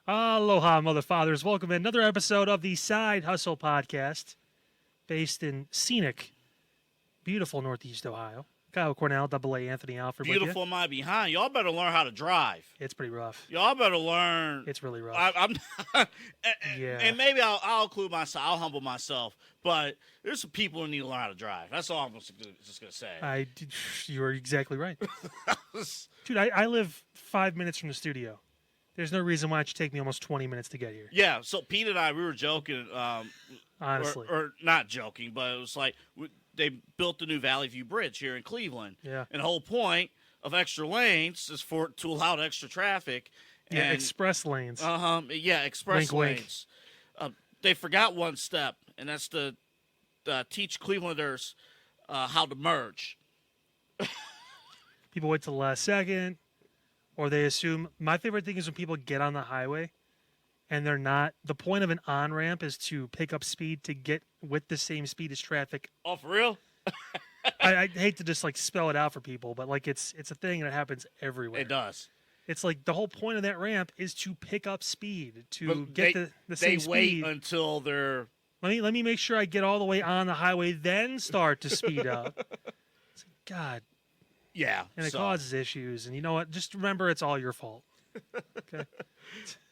Aloha, mother fathers. Welcome to another episode of the Side Hustle Podcast, based in scenic, beautiful Northeast Ohio. Kyle Cornell, AA Anthony Alford. Beautiful my behind. Y'all better learn how to drive. It's pretty rough. Y'all better learn. It's really rough. I'm Yeah. And maybe I'll include myself. I'll humble myself. But there's some people who need to learn how to drive. That's all I'm just going to say. You're exactly right. Dude, I live 5 minutes from the studio. There's no reason why it should take me almost 20 minutes to get here. Yeah, so Pete and I, we were joking. Honestly. Or not joking, but it was like they built the new Valley View Bridge here in Cleveland. Yeah. And the whole point of extra lanes is to allow extra traffic. Yeah, express lanes. Yeah, express wink, lanes. They forgot one step, and that's to teach Clevelanders how to merge. People wait till the last second, or they assume. My favorite thing is when people get on the highway and they're not. The point of an on-ramp is to pick up speed to get with the same speed as traffic. Oh, for real? I hate to just spell it out for people, but it's a thing that happens everywhere. It does. It's like the whole point of that ramp is to pick up speed, to get the same speed. They wait until they're... Let me make sure I get all the way on the highway, then start to speed up. It's like, God. Yeah. And it causes issues. And you know what? Just remember it's all your fault. Okay.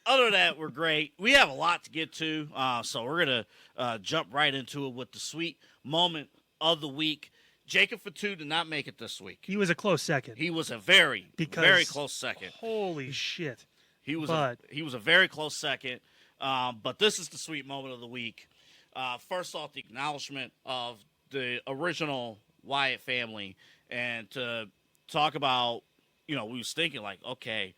Other than that, we're great. We have a lot to get to, so we're going to jump right into it with the sweet moment of the week. Jacob Fatu did not make it this week. He was a close second. He was a very close second. Holy shit. He was a very close second, but this is the sweet moment of the week. First off, the acknowledgement of the original Wyatt family, and to talk about, we was thinking okay,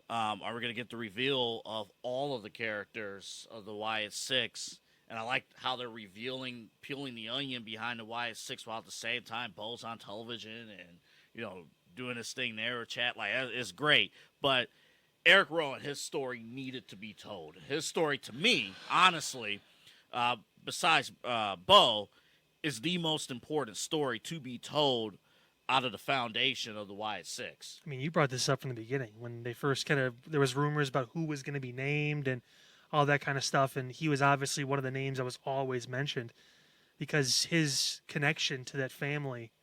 are we going to get the reveal of all of the characters of the Wyatt Six? And I like how they're peeling the onion behind the Wyatt Six while at the same time Bo's on television and, doing his thing there, chat. It's great. But Erick Rowan, his story needed to be told. His story, to me, honestly, besides Bo, is the most important story to be told out of the foundation of the Wyatt Six. I mean, you brought this up from the beginning when they first there was rumors about who was going to be named and all that kind of stuff, and he was obviously one of the names that was always mentioned because his connection to that family,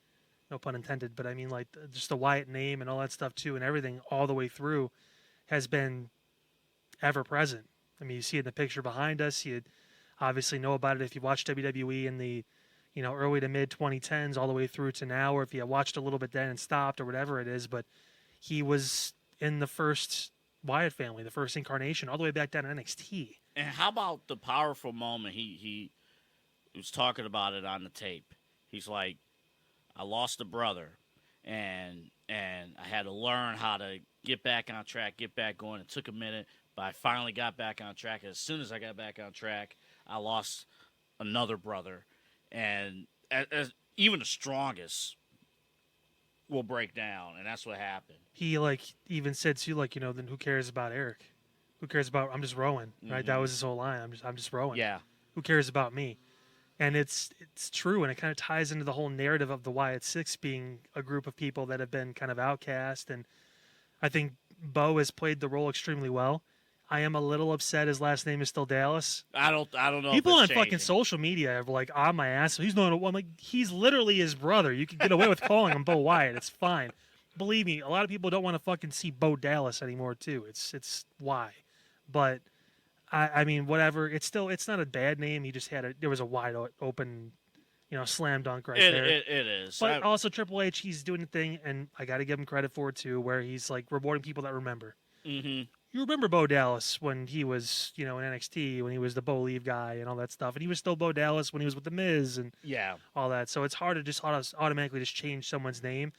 no pun intended, but I mean just the Wyatt name and all that stuff too and everything all the way through has been ever present. I mean, you see it in the picture behind us. You obviously know about it if you watch WWE in the early to mid 2010s all the way through to now, or if you watched a little bit then and stopped or whatever it is, but he was in the first Wyatt family, the first incarnation, all the way back down to NXT. And how about the powerful moment? He was talking about it on the tape. He's like, I lost a brother, and I had to learn how to get back on track, get back going. It took a minute, but I finally got back on track. As soon as I got back on track, I lost another brother. And as even the strongest will break down, and that's what happened. He even said to you, then who cares about Eric? Who cares about? I'm just Rowan, right? That was his whole line. I'm just Rowan. Yeah. Who cares about me? And it's true, and it kind of ties into the whole narrative of the Wyatt Six being a group of people that have been kind of outcast, and I think Bo has played the role extremely well. I am a little upset his last name is still Dallas. I don't know. People if on it's fucking changing. social media are on my ass. He's not. I'm like, he's literally his brother. You can get away with calling him Bo Wyatt. It's fine. Believe me, a lot of people don't want to fucking see Bo Dallas anymore too. It's why, but I mean whatever. It's not a bad name. He just there was a wide open, slam dunk right there. It is. But also Triple H, he's doing the thing, and I got to give him credit for it too, where he's rewarding people that remember. Mm-hmm. You remember Bo Dallas when he was, in NXT, when he was the Bo Leave guy and all that stuff. And he was still Bo Dallas when he was with The Miz and all that. So it's hard to just automatically just change someone's name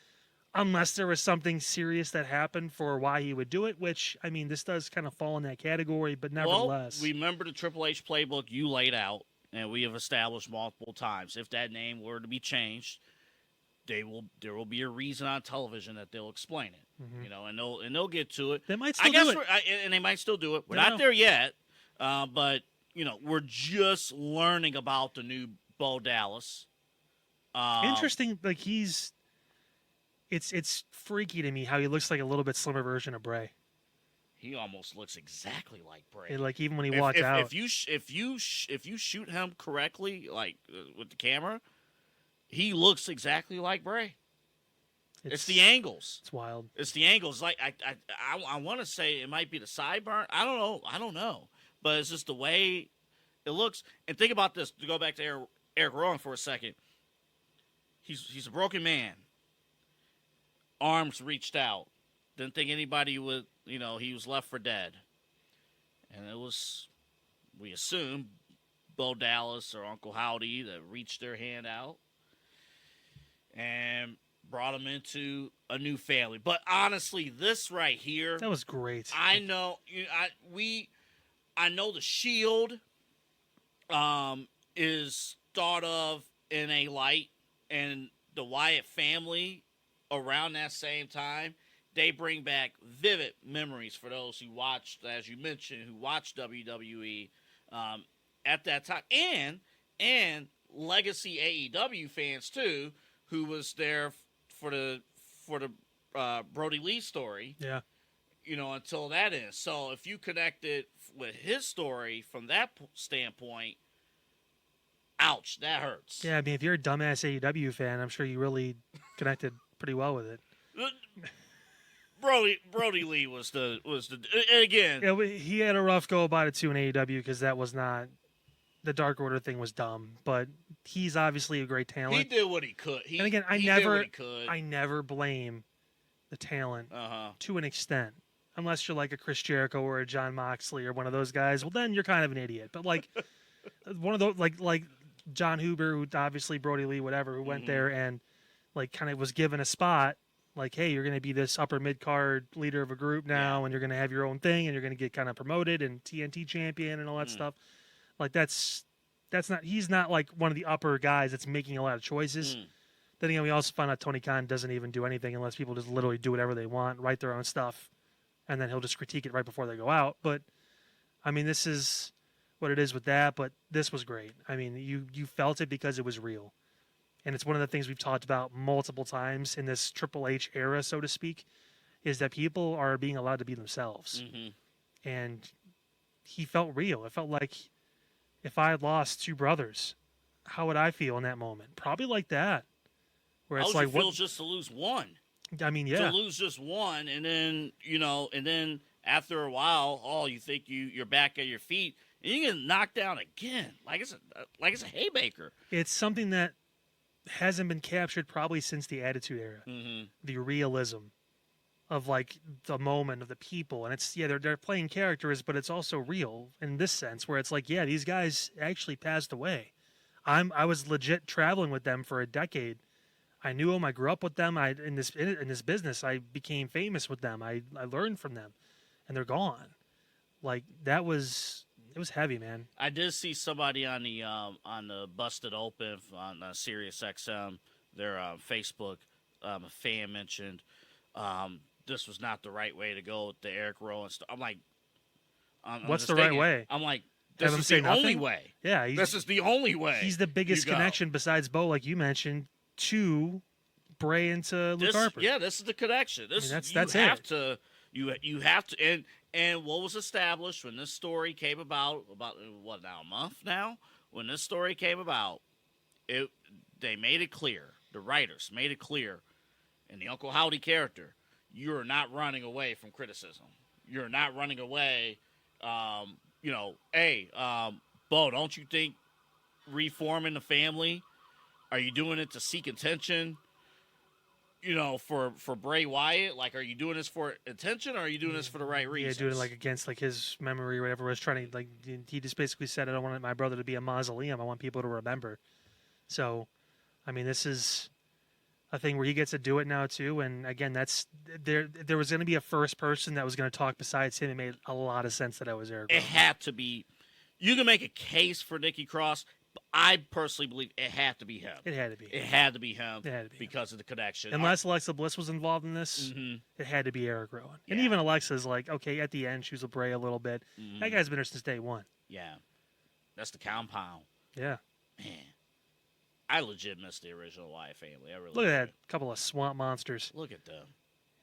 unless there was something serious that happened for why he would do it, which, I mean, this does kind of fall in that category, but nevertheless. Well, remember the Triple H playbook you laid out, and we have established multiple times. If that name were to be changed, there will be a reason on television that they'll explain it, and they'll get to it. They might still do it, and they might still do it. We're not there yet, but we're just learning about the new Bo Dallas. Interesting, it's freaky to me how he looks like a little bit slimmer version of Bray. he almost looks exactly like Bray. Like even when he walks out, if you shoot him correctly, like with the camera, he looks exactly like Bray. It's the angles. It's wild. It's the angles. Like I want to say it might be the sideburn. I don't know. But it's just the way it looks. And think about this. To go back to Erick Rowan for a second. He's a broken man. Arms reached out. Didn't think anybody would, he was left for dead. And it was, we assume, Bo Dallas or Uncle Howdy that reached their hand out and brought him into a new family. But honestly, this right here, that was great. I know, I know the Shield is thought of in a light, and the Wyatt family around that same time, they bring back vivid memories for those who watched, as you mentioned, who watched WWE at that time, and legacy AEW fans too, who was there for the Brodie Lee story. Yeah. Until that ends. So if you connect it with his story from that standpoint, ouch, that hurts. Yeah, I mean, if you're a dumbass AEW fan, I'm sure you really connected pretty well with it. Brodie Lee was the again. Yeah, he had a rough go about it too in AEW because that was not, the Dark Order thing was dumb, but he's obviously a great talent. He did what he could. And again, I never blame the talent to an extent. Unless you're like a Chris Jericho or a John Moxley or one of those guys, well then you're kind of an idiot. But like one of those like John Huber, who obviously Brodie Lee, whatever, who went there and like kind of was given a spot, like, hey, you're going to be this upper mid card leader of a group now, and you're going to have your own thing, and you're going to get kind of promoted and TNT champion and all that stuff. Like that's not, he's not like one of the upper guys that's making a lot of choices. Then again, we also found out Tony Khan doesn't even do anything unless people just literally do whatever they want, write their own stuff, and then he'll just critique it right before they go out. But I mean, this is what it is with that. But this was great. I mean, you felt it because it was real, and it's one of the things we've talked about multiple times in this Triple H era, so to speak, is that people are being allowed to be themselves, and he felt real. It felt like if I had lost two brothers, how would I feel in that moment? Probably like that. Where it's how would like, you feel just to lose one? I mean, yeah. To lose just one, and then, and then after a while, you think you're back at your feet, and you get knocked down again. Like it's a haymaker. It's something that hasn't been captured probably since the Attitude Era. The realism of like the moment of the people. And it's, they're playing characters, but it's also real in this sense where it's like, these guys actually passed away. I was legit traveling with them for a decade. I knew them. I grew up with them. In this business, I became famous with them. I learned from them, and they're gone. Like it was heavy, man. I did see somebody on the Busted Open on Sirius XM, their Facebook. A fan mentioned this was not the right way to go with the Erick Rowan stuff. I'm like, what's the right way? I'm like, this is the only way. Yeah, this is the only way. He's the biggest connection besides Bo, like you mentioned, to Bray and to Luke Harper. Yeah, this is the connection. That's you have to, and what was established when this story came about what now, a month now? When this story came about, they made it clear. The writers made it clear, in the Uncle Howdy character, you're not running away from criticism. You're not running away. Hey, Bo, don't you think reforming the family? Are you doing it to seek attention, for Bray Wyatt? Like, are you doing this for attention, or are you doing this for the right reasons? Yeah, doing it, like, against, like, his memory or whatever. Was trying to, like, he just basically said, I don't want my brother to be a mausoleum. I want people to remember. So, I mean, this is a thing where he gets to do it now, too. And, again, there was going to be a first person that was going to talk besides him. It made a lot of sense that I was Erick Rowan. It had to be. You can make a case for Nikki Cross. I personally believe it had to be him. It had to be. It had to be him. Because of the connection. Unless Alexa Bliss was involved in this, it had to be Erick Rowan. Yeah. And even Alexa's like, okay, at the end, she was with Bray a little bit. That guy's been there since day one. Yeah. That's the compound. Yeah. Man. I legit miss the original Wyatt family. I really Look at that couple of swamp monsters. Look at them.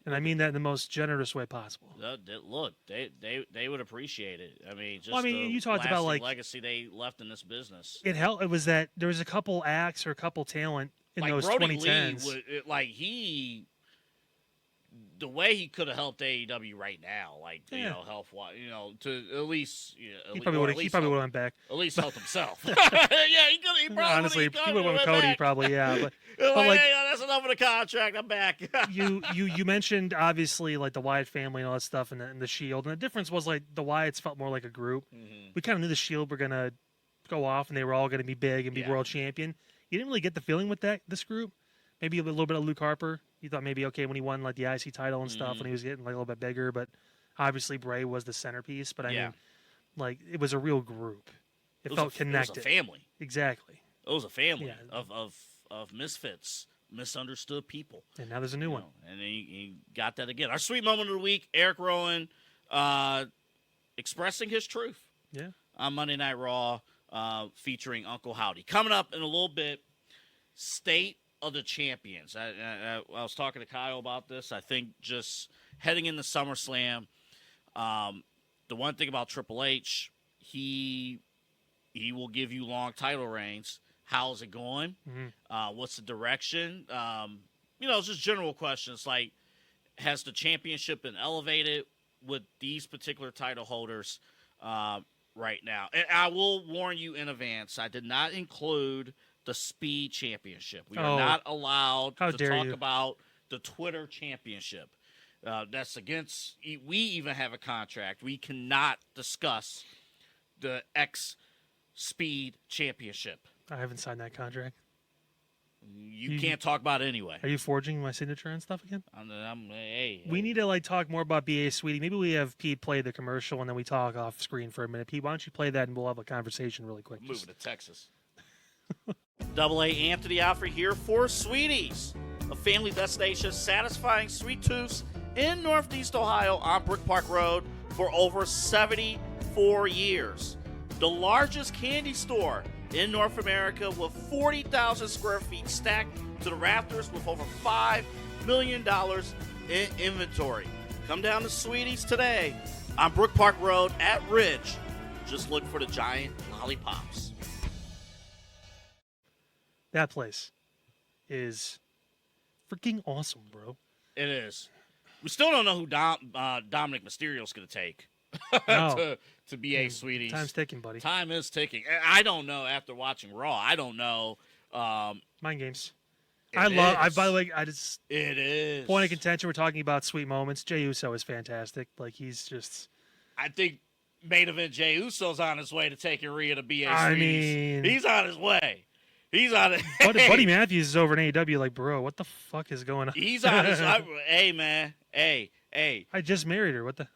And I mean that in the most generous way possible. Look, they would appreciate it. I mean, just you talked about like legacy they left in this business. It helped. It was that there was a couple acts or a couple talent in like those Brodie 2010s. Lee the way he could have helped AEW right now, health wise, to at least, he probably would have went back. At least help himself. Yeah, he could. He probably honestly, he would have went with Cody, back. probably. Yeah, but hey, that's enough of the contract. I'm back. you mentioned obviously like the Wyatt family and all that stuff, and the Shield, and the difference was like the Wyatts felt more like a group. Mm-hmm. We kind of knew the Shield were gonna go off, and they were all gonna be big and be world champion. You didn't really get the feeling with this group. Maybe a little bit of Luke Harper. You thought maybe, okay, when he won like the IC title and stuff, when he was getting like a little bit bigger, but obviously Bray was the centerpiece. But I mean, like it was a real group. It felt connected. It was a family. Exactly. It was a family of misfits, misunderstood people. And now there's a new one. And he got that again. Our sweet moment of the week, Erick Rowan expressing his truth. Yeah. On Monday Night Raw, featuring Uncle Howdy. Coming up in a little bit, State of the Champions. I was talking to Kyle about this. I think just heading into SummerSlam, the one thing about Triple H, he will give you long title reigns. How's it going? Mm-hmm. What's the direction? It's just general questions like, has the championship been elevated with these particular title holders right now? And I will warn you in advance, I did not include the Speed Championship. We are not allowed to talk about the Twitter Championship. That's against. We even have a contract. We cannot discuss the X Speed Championship. I haven't signed that contract. You can't talk about it anyway. Are you forging my signature and stuff again? Hey. We need to talk more about BA Sweetie. Maybe we have Pete play the commercial and then we talk off screen for a minute. Pete, why don't you play that and we'll have a conversation really quick. Moving to Texas. Double A Anthony Alford here for Sweeties, a family destination satisfying sweet tooths in Northeast Ohio on Brook Park Road for over 74 years. The largest candy store in North America with 40,000 square feet stacked to the rafters with over $5 million in inventory. Come down to Sweeties today on Brook Park Road at Ridge. Just look for the giant lollipops. That place is freaking awesome, bro. It is. We still don't know who Dominic Mysterio's going to take to be a Sweeties. Time's ticking, buddy. Time is ticking. I don't know after watching Raw. I don't know. Mind games. By the way, it is. Point of contention, we're talking about sweet moments. Jey Uso is fantastic. Like, he's just. I think main event Jey Uso's on his way to taking Rhea to be a Sweeties. I mean. He's on his way. He's on it. Buddy Matthews is over in AEW. Like, bro, what the fuck is going on? He's on his. Hey, man. Hey. I just married her. What the?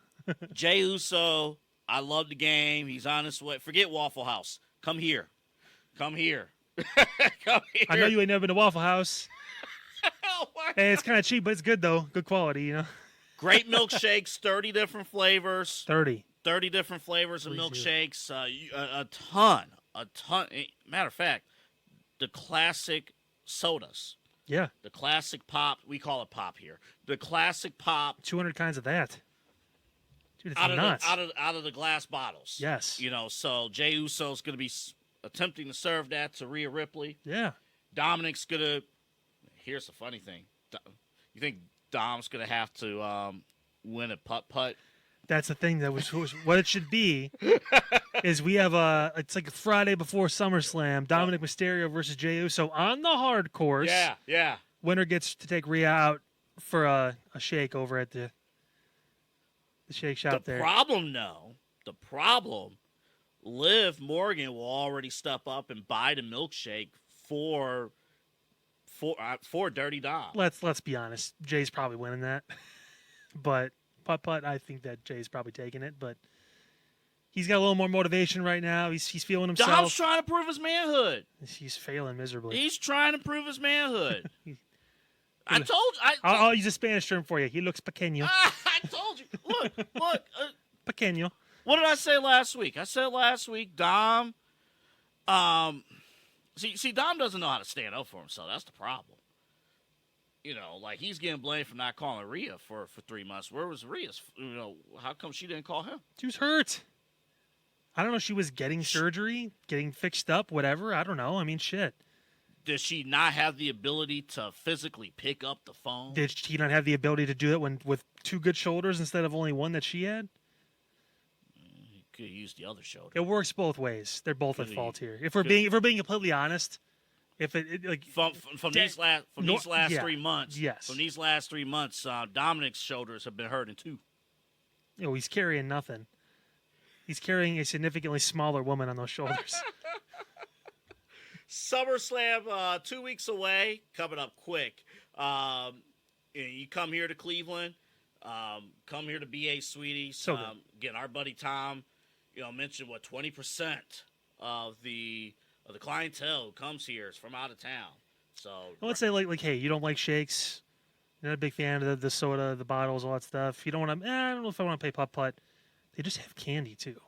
Jey Uso. I love the game. He's on his way. Forget Waffle House. Come here. Come here. I know you ain't never been to Waffle House. Hey, it's kind of cheap, but it's good though. Good quality, Great milkshakes. 30 different flavors. 30 different flavors of milkshakes. A ton. Matter of fact. The classic sodas. Yeah. The classic pop. We call it pop here. The classic pop. 200 kinds of that. Dude, it's nuts. Out of the glass bottles. Yes. So Jey Uso's going to be attempting to serve that to Rhea Ripley. Yeah. Dominic's going to. Here's the funny thing. You think Dom's going to have to win a putt-putt? That's the thing. That was what it should be. Is we have it's like a Friday before SummerSlam. Dominic Mysterio versus Jey Uso on the hard course. Yeah. Winner gets to take Rhea out for a shake over at the shake shop there. The problem, Liv Morgan will already step up and buy the milkshake for Dirty Dom. Let's be honest. Jay's probably winning that. But putt, I think that Jay's probably taking it, but he's got a little more motivation right now. He's feeling himself. Dom's trying to prove his manhood. He's failing miserably. He's trying to prove his manhood. I'll use a Spanish term for you. He looks pequeño. I told you. Look. Pequeño. What did I say last week? I said last week, Dom. See, Dom doesn't know how to stand up for himself. That's the problem. like he's getting blamed for not calling Rhea for 3 months. Where was Rhea's? How come she didn't call him? She was hurt. I don't know. She was getting surgery, getting fixed up, whatever. I don't know. I mean, shit. Does she not have the ability to physically pick up the phone? Did she not have the ability to do it with 2 good shoulders instead of only one that she had? He could have used the other shoulder. It works both ways. They're both at fault here. If we're being completely honest, if it like from these last 3 months, yes. From these last 3 months, Dominic's shoulders have been hurting too. He's carrying nothing. He's carrying a significantly smaller woman on those shoulders. SummerSlam 2 weeks away, coming up quick. You come here to Cleveland, come here to BA Sweeties. So again, our buddy Tom, mentioned 20% of the clientele who comes here is from out of town. So let's say like, hey, you don't like shakes, you're not a big fan of the soda, the bottles, all that stuff. You don't want to. I don't know if I want to play putt-putt. They just have candy too.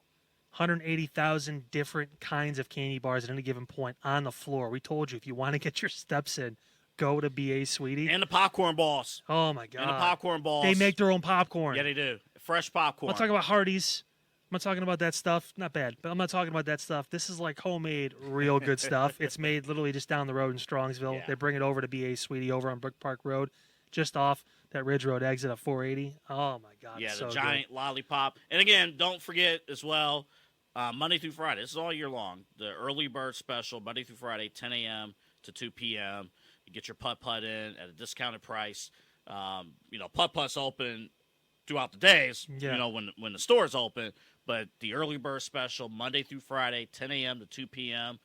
180,000 different kinds of candy bars at any given point on the floor. We told you, if you want to get your steps in, go to BA Sweetie. And the popcorn balls. Oh, my God. And the popcorn balls. They make their own popcorn. Yeah, they do. Fresh popcorn. I'm not talking about Hardee's. I'm not talking about that stuff. Not bad, but I'm not talking about that stuff. This is like homemade, real good stuff. It's made literally just down the road in Strongsville. Yeah. They bring it over to BA Sweetie over on Brook Park Road, just off that Ridge Road exit at 480. Oh, my God. Yeah, so the giant good. lollipop. And again, don't forget as well, Monday through Friday. This is all year long. The early bird special, Monday through Friday, 10 a.m. to 2 p.m. You get your putt-putt in at a discounted price. Putt-putt's open throughout the days, when the store's open. But the early bird special, Monday through Friday, 10 a.m. to 2 p.m.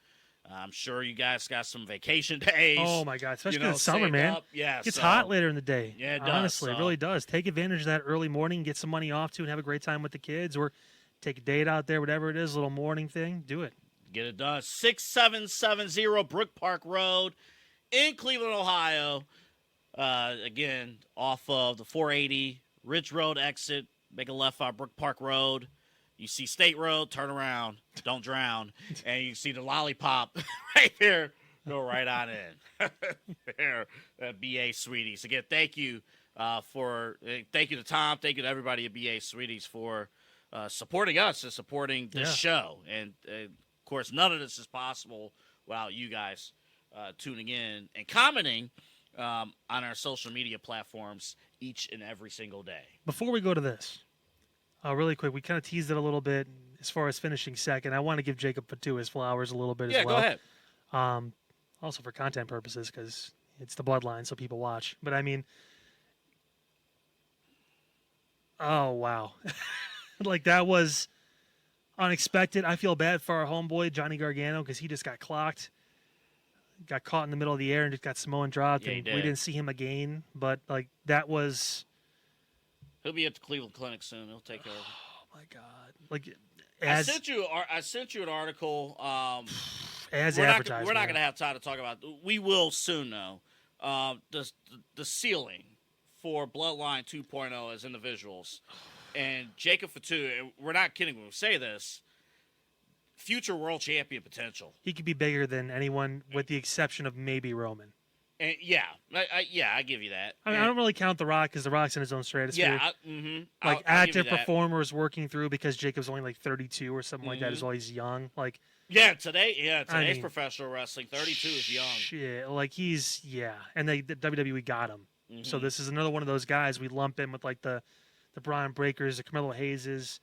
I'm sure you guys got some vacation days. Oh, my God. Especially in the summer, man. Yeah, it gets hot later in the day. Yeah, it does. Honestly, it really does. Take advantage of that early morning, get some money off, too, and have a great time with the kids. Or take a date out there, whatever it is, a little morning thing. Do it. Get it done. 6770 Brook Park Road in Cleveland, Ohio. Again, off of the 480 Ridge Road exit. Make a left on Brook Park Road. You see State Road, turn around, don't drown. And you see the lollipop right there. Go right on in. There, BA Sweeties. Again, thank you to Tom. Thank you to everybody at BA Sweeties for supporting us and supporting this show. And, of course, none of this is possible without you guys tuning in and commenting on our social media platforms each and every single day. Before we go to this, really quick, we kind of teased it a little bit as far as finishing second. I want to give Jacob Fatu his flowers a little bit as well. Yeah, go ahead. Also for content purposes, because it's the bloodline, so people watch. But, I mean, oh, wow. Like, that was unexpected. I feel bad for our homeboy, Johnny Gargano, because he just got clocked. Got caught in the middle of the air and just got Samoan dropped. Yeah, and we didn't see him again. But, like, that was... He'll be at the Cleveland Clinic soon. He'll take over. Oh, my God. Like, I sent you an article. As we're advertised. We're not going to have time to talk about it. We will soon, though. The ceiling for Bloodline 2.0 as individuals. And Jacob Fatu, and we're not kidding when we say this, future world champion potential. He could be bigger than anyone with the exception of maybe Roman. And I give you that. I don't really count The Rock because The Rock's in his own stratosphere. Yeah, like active performers working through because Jacob's only like 32 or something like that. Is always young. Like today's professional wrestling. 32 is young. Shit, like and the WWE got him. So this is another one of those guys we lump in with like the Braun Breakers, the Carmelo Hayeses,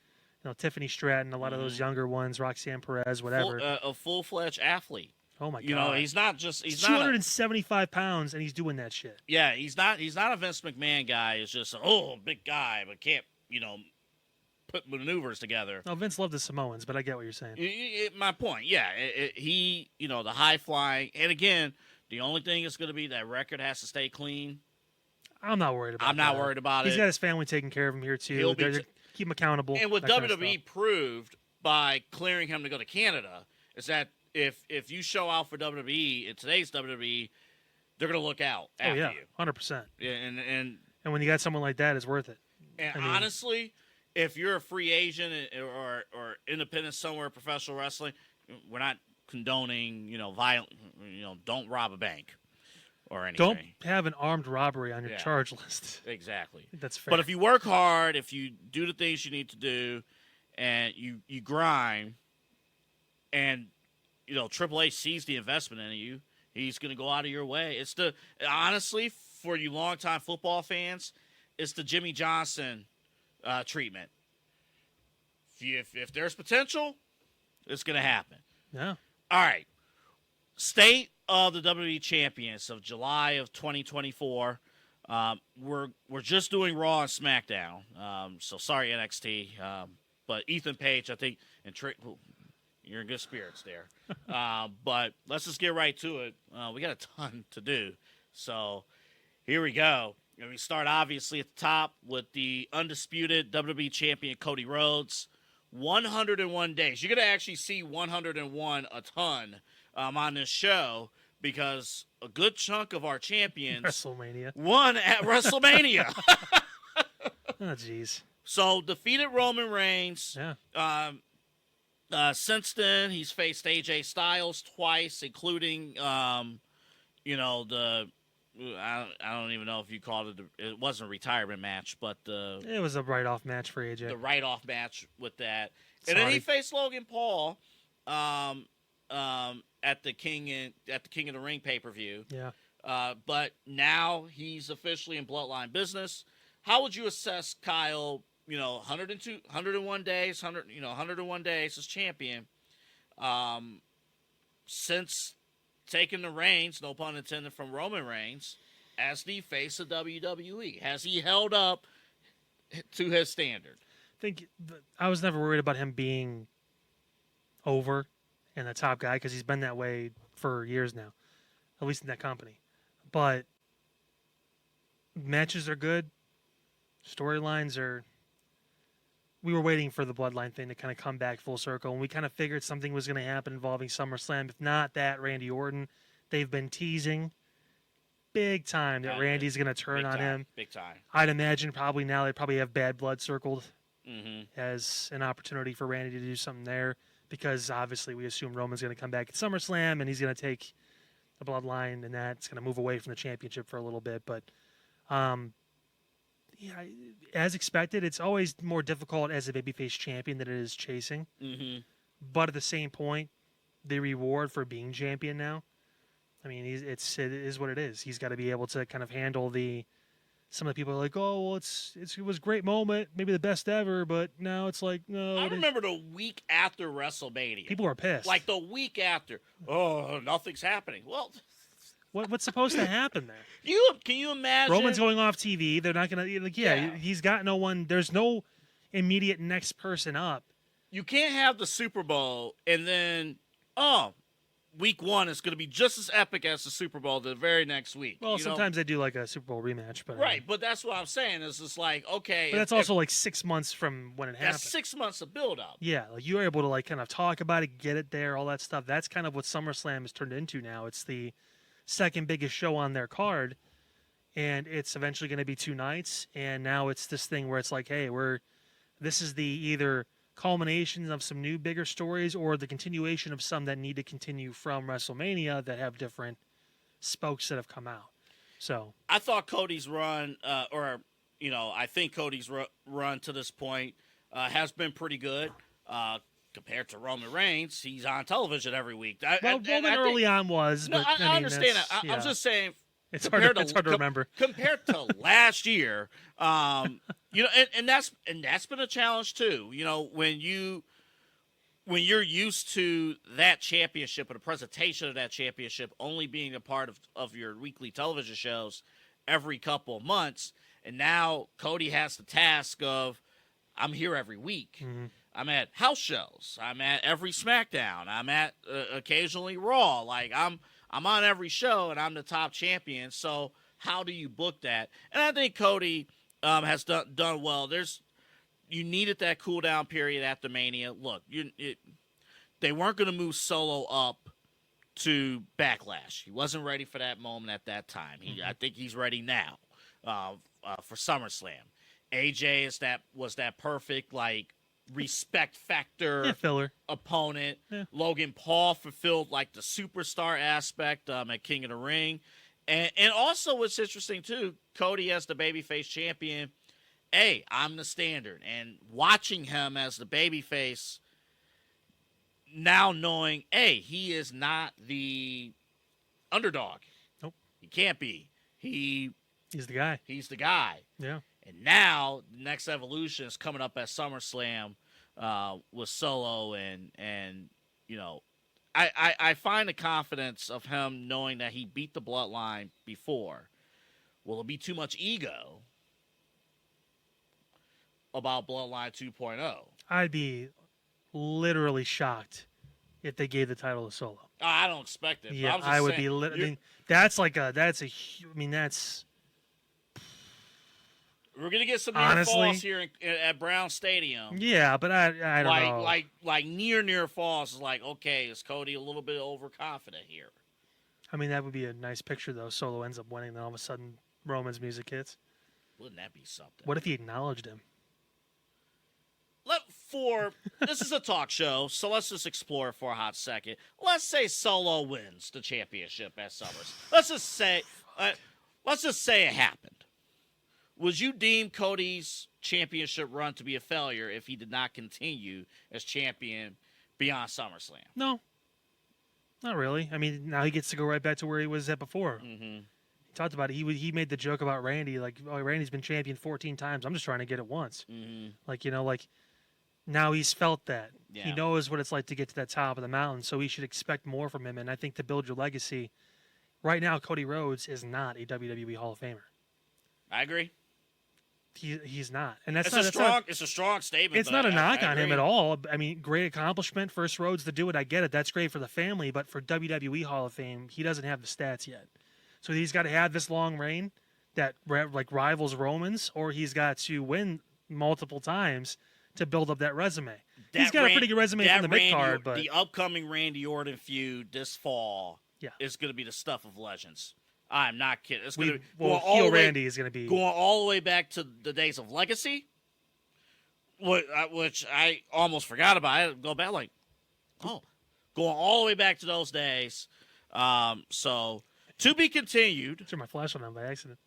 Tiffany Stratton, a lot of those younger ones, Roxanne Perez, whatever. A full-fledged athlete. Oh my God! He's not just he's 275 pounds and he's doing that shit. Yeah, he's not a Vince McMahon guy. He's just big guy, but can't put maneuvers together. No, Vince loved the Samoans, but I get what you're saying. My point, he the high flying, and again, the only thing is going to be that record has to stay clean. I'm not worried about. I'm not worried about it. He's got his family taking care of him here too. Keep him accountable. And what WWE proved by clearing him to go to Canada is that if you show out for WWE in today's WWE, they're going to look out after you. 100%. Yeah, and when you got someone like that, it's worth it. And honestly, if you're a free agent or independent somewhere in professional wrestling, we're not condoning, violent, don't rob a bank. or anything. Don't have an armed robbery on your charge list. Exactly. I think that's fair. But if you work hard, if you do the things you need to do, and you grind, and Triple H sees the investment in you, he's going to go out of your way. It's honestly, for you longtime football fans, it's the Jimmy Johnson treatment. If there's potential, it's going to happen. Yeah. All right. State of the WWE Champions of July of 2024. We're just doing Raw and Smackdown. So sorry, NXT. But Ethan Page, I think, and you're in good spirits there. But let's just get right to it. We got a ton to do. So here we go. And we start, obviously, at the top with the undisputed WWE Champion, Cody Rhodes. 101 days. You're going to actually see 101 a ton on this show because a good chunk of our champions WrestleMania won at WrestleMania. Oh, jeez. So, defeated Roman Reigns. Yeah. Since then, he's faced AJ Styles twice, including, I don't even know if you called it wasn't a retirement match, but it was a write-off match for AJ. The write-off match with that. Sorry. And then he faced Logan Paul at the King of the Ring pay-per-view. Yeah. But now he's officially in Bloodline business. How would you assess Kyle, 101 days, 101 days as champion, since taking the reins, no pun intended, from Roman Reigns as the face of WWE? Has he held up to his standard? I was never worried about him being over and the top guy because he's been that way for years now, at least in that company. But matches are good. Storylines are... We were waiting for the Bloodline thing to kind of come back full circle, and we kind of figured something was going to happen involving SummerSlam. If not that, Randy Orton. They've been teasing big time that Randy's going to turn on him. Big time. I'd imagine probably now they probably have Bad Blood circled as an opportunity for Randy to do something there because obviously we assume Roman's going to come back at SummerSlam and he's going to take the Bloodline and that's going to move away from the championship for a little bit. But yeah, as expected, it's always more difficult as a babyface champion than it is chasing. Mm-hmm. But at the same point, the reward for being champion now, I mean, it is what it is. He's got to be able to kind of handle some of the people are like, oh, well, it was a great moment, maybe the best ever, but now it's like, no. I remember the week after WrestleMania. People were pissed. Like the week after, oh, nothing's happening. Well, what's supposed to happen there? Can you imagine? Roman's going off TV. They're not going to, he's got no one. There's no immediate next person up. You can't have the Super Bowl and then, week one is going to be just as epic as the Super Bowl the very next week. Well, sometimes they do like a Super Bowl rematch. But right, but that's what I'm saying. Is just like, okay. But that's also like 6 months from when it happened. That's 6 months of build-up. Yeah, like you were able to like kind of talk about it, get it there, all that stuff. That's kind of what SummerSlam has turned into now. It's the second biggest show on their card, and it's eventually going to be 2 nights. And now it's this thing where it's like, hey, this is the either culmination of some new bigger stories or the continuation of some that need to continue from WrestleMania that have different spokes that have come out. So I thought Cody's run, I think Cody's run to this point has been pretty good compared to Roman Reigns. He's on television every week. Roman early on was. No, but, I understand that. I'm just saying. It's hard to remember compared to last year. And that's been a challenge too. When you're used to that championship or the presentation of that championship only being a part of your weekly television shows every couple of months, and now Cody has the task of, I'm here every week. Mm-hmm. I'm at house shows. I'm at every SmackDown. I'm at occasionally Raw. Like I'm on every show, and I'm the top champion. So how do you book that? And I think Cody has done well. You needed that cool down period after Mania. Look, they weren't going to move Solo up to Backlash. He wasn't ready for that moment at that time. I think he's ready now for SummerSlam. AJ was that perfect respect factor filler opponent. Yeah. Logan Paul fulfilled the superstar aspect at King of the Ring, And also what's interesting too, Cody as the babyface champion. Hey, I'm the standard, and watching him as the babyface, now knowing, hey, he is not the underdog. Nope, he can't be. He's the guy. He's the guy. Yeah. And now the next evolution is coming up at SummerSlam with Solo, and you know, I find the confidence of him knowing that he beat the Bloodline before. Will it be too much ego about Bloodline 2.0? I'd be literally shocked if they gave the title to Solo. I don't expect it. Yeah, I would be. I mean, that's we're gonna get some near falls here at Brown Stadium. Yeah, but I don't know. Like near falls is like, okay, is Cody a little bit overconfident here? I mean, that would be a nice picture though. Solo ends up winning, then all of a sudden Roman's music hits. Wouldn't that be something? What if he acknowledged him? This is a talk show, so let's just explore it for a hot second. Let's say Solo wins the championship at Summers. Let's just say it happened. Would you deem Cody's championship run to be a failure if he did not continue as champion beyond SummerSlam? No, not really. I mean, now he gets to go right back to where he was at before. Mm-hmm. He talked about it. He made the joke about Randy, like, oh, Randy's been champion 14 times. I'm just trying to get it once. Mm-hmm. Like, now he's felt that. Yeah. He knows what it's like to get to that top of the mountain, so we should expect more from him. And I think to build your legacy, right now, Cody Rhodes is not a WWE Hall of Famer. I agree. He's not, and it's a strong statement. It's not a knock on him at all. I mean, great accomplishment, first Rhodes to do it. I get it. That's great for the family, but for WWE Hall of Fame, he doesn't have the stats yet. So he's got to have this long reign that like rivals Roman's, or he's got to win multiple times to build up that resume. He's got a pretty good resume from the mid card, but the upcoming Randy Orton feud this fall is going to be the stuff of legends. I'm not kidding. It's going to be heel Randy is going to be going all the way back to the days of Legacy, which I almost forgot about. I go back going all the way back to those days. So to be continued. I turned my flash on by accident.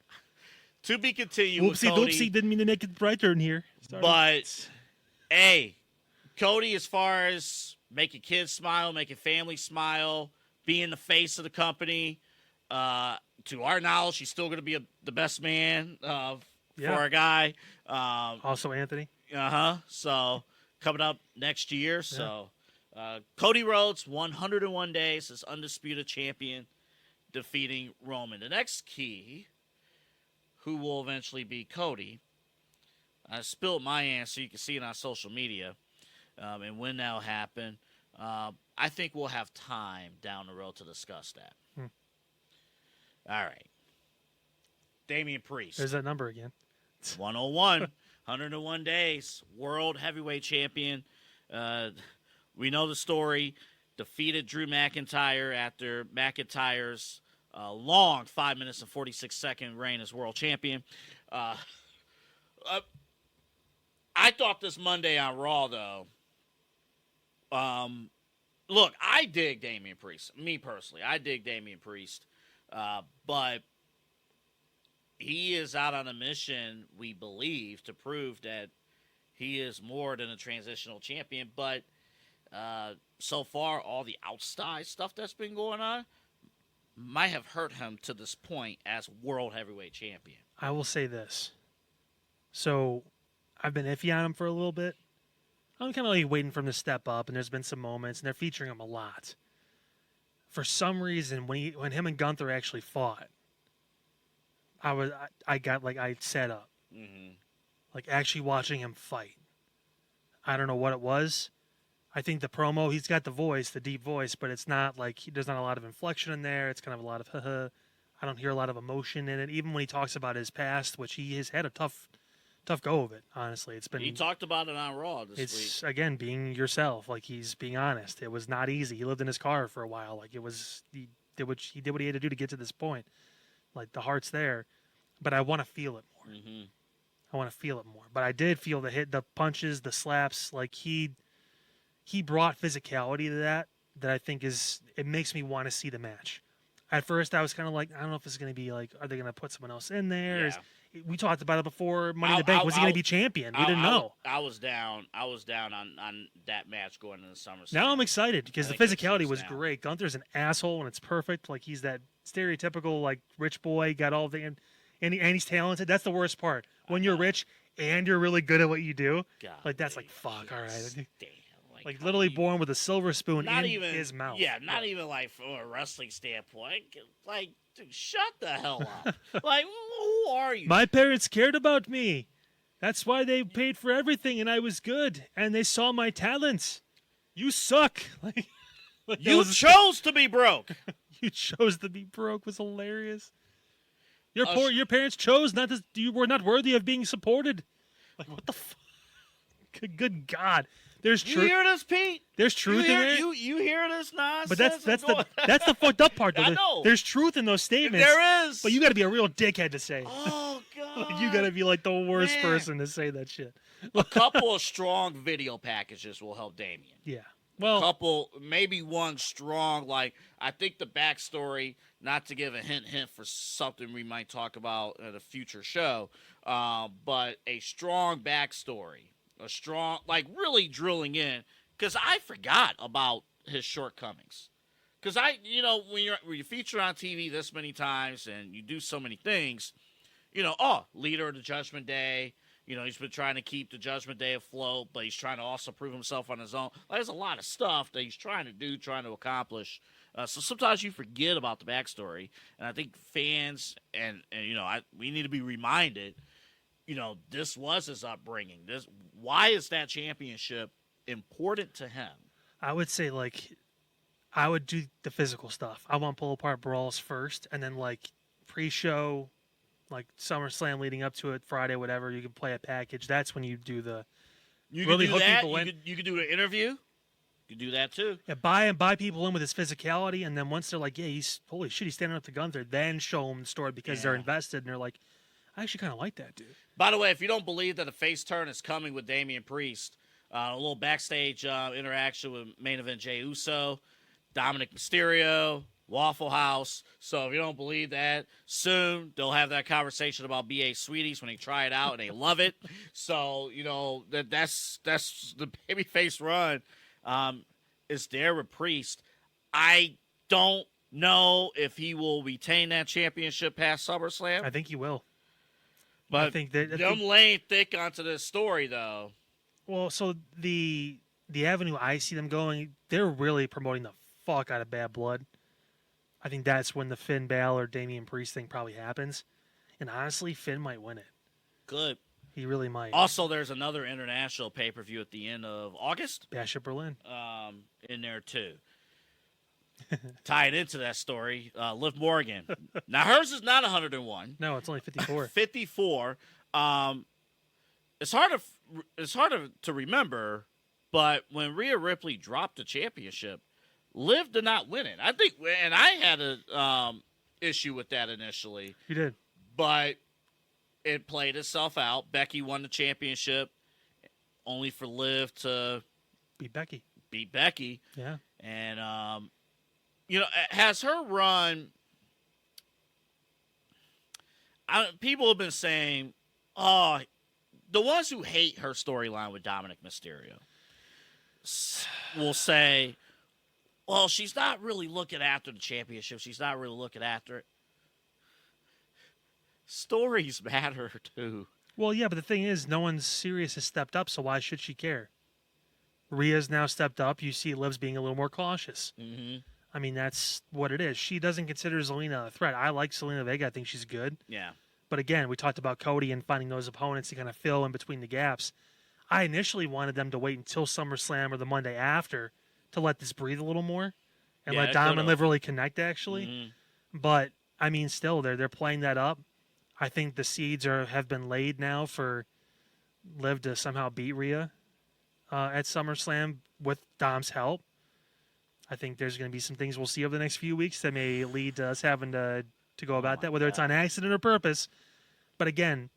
To be continued. Whoopsie doopsie, didn't mean to make it right turn here. Sorry. But hey, Cody, as far as making kids smile, making family smile, being the face of the company. To our knowledge, he's still going to be the best man for a guy. Also Anthony. So coming up next year. So Cody Rhodes, 101 days as undisputed champion, defeating Roman. The next key, who will eventually be Cody. I spilled my answer. You can see it on social media. And when that'll happen, I think we'll have time down the road to discuss that. All right. Damian Priest. There's that number again. 101. 101 days. World heavyweight champion. We know the story. Defeated Drew McIntyre after McIntyre's long 5 minutes and 46-second reign as world champion. I thought this Monday on Raw, though. Look, I dig Damian Priest. Me personally, I dig Damian Priest. But he is out on a mission, we believe, to prove that he is more than a transitional champion. But so far, all the outside stuff that's been going on might have hurt him to this point as world heavyweight champion. I will say this. So I've been iffy on him for a little bit. I'm kind of like waiting for him to step up, and there's been some moments, and they're featuring him a lot. For some reason, when him and Gunther actually fought, I got I set up, like actually watching him fight. I don't know what it was. I think the promo, he's got the voice, the deep voice, but it's not like there's not a lot of inflection in there. It's kind of a lot of I don't hear a lot of emotion in it. Even when he talks about his past, which he has had a tough go of it. Honestly, it's been. He talked about it on Raw this week. It's again being yourself. Like he's being honest. It was not easy. He lived in his car for a while. Like it was. He did what he had to do to get to this point. Like the heart's there, but I want to feel it more. I want to feel it more. But I did feel the hit, the punches, the slaps. Like he brought physicality to that I think it makes me want to see the match. At first, I was kind of like, I don't know if it's going to be like, are they going to put someone else in there? Yeah. We talked about it before. Money in the Bank, was he going to be champion? We didn't know. I was down on that match going into the SummerSlam. Now I'm excited because the physicality was great. Gunther's an asshole and it's perfect. Like he's that stereotypical like rich boy, got all the and he's talented. That's the worst part. When you're rich and you're really good at what you do, God, like that's like fuck. All right. Damn. Like literally born with a silver spoon in his mouth. Yeah, not even like from a wrestling standpoint. Like, dude, shut the hell up. Like, who are you? My parents cared about me. That's why they paid for everything, and I was good. And they saw my talents. You suck. Like you chose to be broke. You chose to be broke was hilarious. Your parents chose not to. You were not worthy of being supported. Like what the fuck? Good God. There's truth. You hear this, Pete? There's truth in there. You hear this nonsense? But that's the fucked up part. Though. I know. There's truth in those statements. There is. But you got to be a real dickhead to say. Oh God. Like, you got to be like the worst person to say that shit. A couple of strong video packages will help Damian. Yeah. Well, a couple, maybe one strong. Like I think the backstory. Not to give a hint for something we might talk about at a future show, but a strong backstory. A strong, like really drilling in, because I forgot about his shortcomings. Because when you feature on TV this many times and you do so many things, leader of the Judgment Day. He's been trying to keep the Judgment Day afloat, but he's trying to also prove himself on his own. Like, there's a lot of stuff that he's trying to do, trying to accomplish. So sometimes you forget about the backstory, and I think fans and we need to be reminded. This was his upbringing. Why is that championship important to him? I would say, I would do the physical stuff. I want pull apart brawls first, and then, pre-show, SummerSlam leading up to it, Friday, whatever, you can play a package. That's when you do the really hook people in. You could do an interview. You could do that, too. Yeah, buy people in with his physicality, and then once they're like, yeah, holy shit, he's standing up to Gunther, then show them the story because they're invested, and they're like, I actually kind of like that dude. By the way, if you don't believe that a face turn is coming with Damian Priest, a little backstage interaction with main event Jey Uso, Dominic Mysterio, Waffle House. So if you don't believe that, soon they'll have that conversation about BA Sweeties when they try it out and they love it. So, that's the babyface run is there with Priest. I don't know if he will retain that championship past SummerSlam. I think he will. But I think them laying thick onto this story, though. Well, so the avenue I see them going, they're really promoting the fuck out of Bad Blood. I think that's when the Finn Balor, Damian Priest thing probably happens. And honestly, Finn might win it. Good. He really might. Also, there's another international pay-per-view at the end of August. Bash at Berlin. In there, too. Tied into that story, Liv Morgan. Now hers is not 101. No, it's only 54. 54. It's hard to remember, but when Rhea Ripley dropped the championship, Liv did not win it. I think, and I had a issue with that initially. You did, but it played itself out. Becky won the championship, only for Liv to beat Becky. Yeah, and has her run. People have been saying, the ones who hate her storyline with Dominic Mysterio will say, well, she's not really looking after the championship. She's not really looking after it. Stories matter, too. Well, yeah, but the thing is, no one serious has stepped up, so why should she care? Rhea's now stepped up. You see Liv's being a little more cautious. Mm-hmm. I mean, that's what it is. She doesn't consider Zelina a threat. I like Zelina Vega. I think she's good. Yeah. But again, we talked about Cody and finding those opponents to kind of fill in between the gaps. I initially wanted them to wait until SummerSlam or the Monday after to let this breathe a little more and let Dom and Liv really connect, actually. Mm-hmm. But, I mean, still, they're playing that up. I think the seeds have been laid now for Liv to somehow beat Rhea at SummerSlam with Dom's help. I think there's going to be some things we'll see over the next few weeks that may lead to us having to go about that, whether it's on accident or purpose. But again,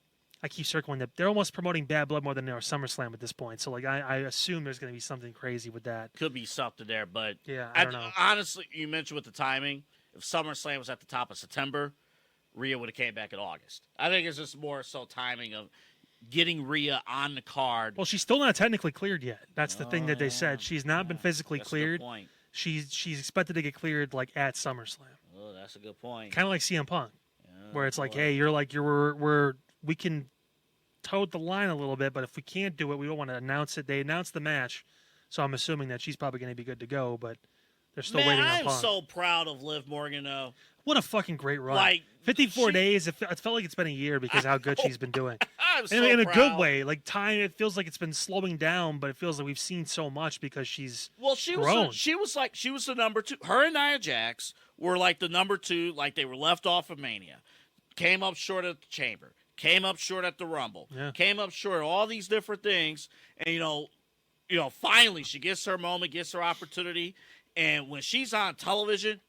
I keep circling that they're almost promoting Bad Blood more than they are SummerSlam at this point. So, I assume there's going to be something crazy with that. Could be something there, but yeah, I don't know. Honestly, you mentioned with the timing, if SummerSlam was at the top of September, Rhea would have came back in August. I think it's just more so timing of getting Rhea on the card. Well, she's still not technically cleared yet. That's the thing that they said. She's not been physically That's cleared. A good point. She's expected to get cleared like at SummerSlam. Oh, that's a good point. Kind of like CM Punk, where it's like, boy. hey, we can toed the line a little bit, but if we can't do it, we don't want to announce it. They announced the match, so I'm assuming that she's probably going to be good to go, but they're still waiting on I'm Punk. so proud of Liv Morgan, though. What a fucking great run. Like, 54 days, it felt like it's been a year because how good she's been doing. I'm so in a proud. good way. Like, time, it feels like it's been slowing down, but it feels like we've seen so much because she's grown. She was the number 2. Her and Nia Jax were like the number 2, like they were left off of Mania. Came up short at the Chamber. Came up short at the Rumble. Yeah. Came up short of all these different things. And, finally she gets her moment, gets her opportunity. And when she's on television,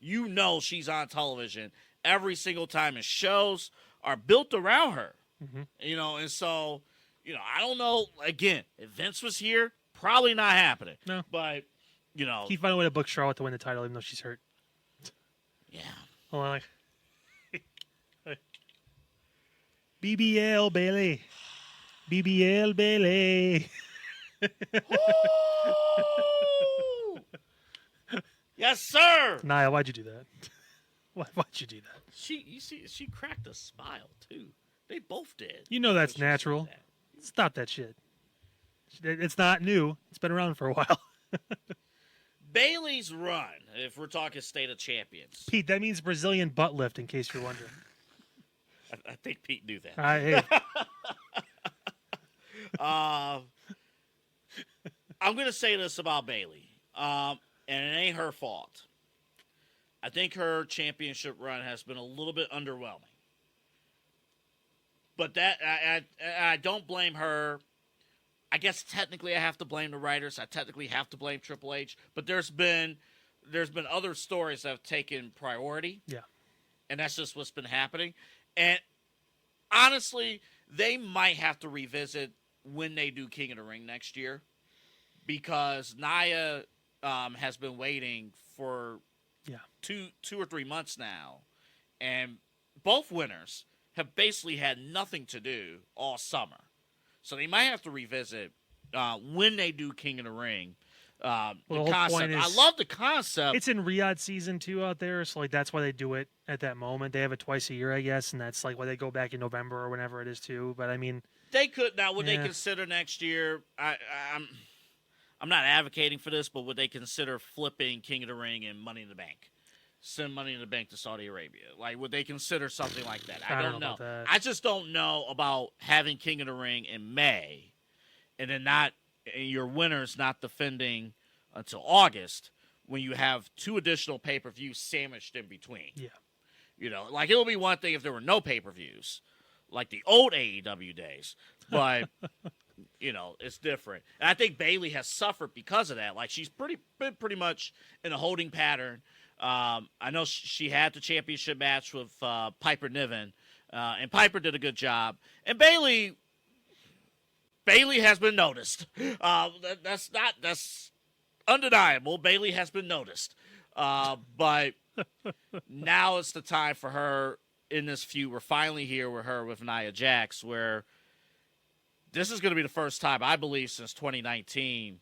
she's on television every single time. And shows are built around her. Mm-hmm. And so, I don't know. Again, if Vince was here, probably not happening. No. But, Keep finding a way to book Charlotte to win the title, even though she's hurt. Yeah. Hold on. BBL Bayley. BBL Bayley. Yes, sir. Nia, why'd you do that? Why'd you do that? She cracked a smile too. They both did. That's natural. Stop that shit. It's not new. It's been around for a while. Bayley's run, if we're talking state of champions. Pete, that means Brazilian butt lift, in case you're wondering. I think Pete knew that. Hey. I'm going to say this about Bayley, and it ain't her fault. I think her championship run has been a little bit underwhelming. But that I don't blame her. I guess technically I have to blame the writers. I technically have to blame Triple H. But there's been other stories that have taken priority. Yeah. And that's just what's been happening. And honestly, they might have to revisit when they do King of the Ring next year, because Nia has been waiting for 2 or 3 months now, and both winners have basically had nothing to do all summer. So they might have to revisit when they do King of the Ring. The concept. I love the concept. It's in Riyadh season 2 out there, so that's why they do it at that moment. They have it twice a year, I guess, and that's why they go back in November or whenever it is too. But I mean, they could now. Would they consider next year? I'm not advocating for this, but would they consider flipping King of the Ring and Money in the Bank? Send Money in the Bank to Saudi Arabia. Like, would they consider something like that? I don't know. I just don't know about having King of the Ring in May, and then your winners not defending until August, when you have 2 additional pay-per-views sandwiched in between. Yeah. Like, it'll be one thing if there were no pay-per-views, like the old AEW days, but it's different. And I think Bayley has suffered because of that. Like, she's been pretty much in a holding pattern. I know she had the championship match with Piper Niven, and Piper did a good job. And Bayley has been noticed. That's undeniable. Bayley has been noticed. But now it's the time for her in this feud. We're finally here with her with Nia Jax, where this is going to be the first time, I believe, since 2019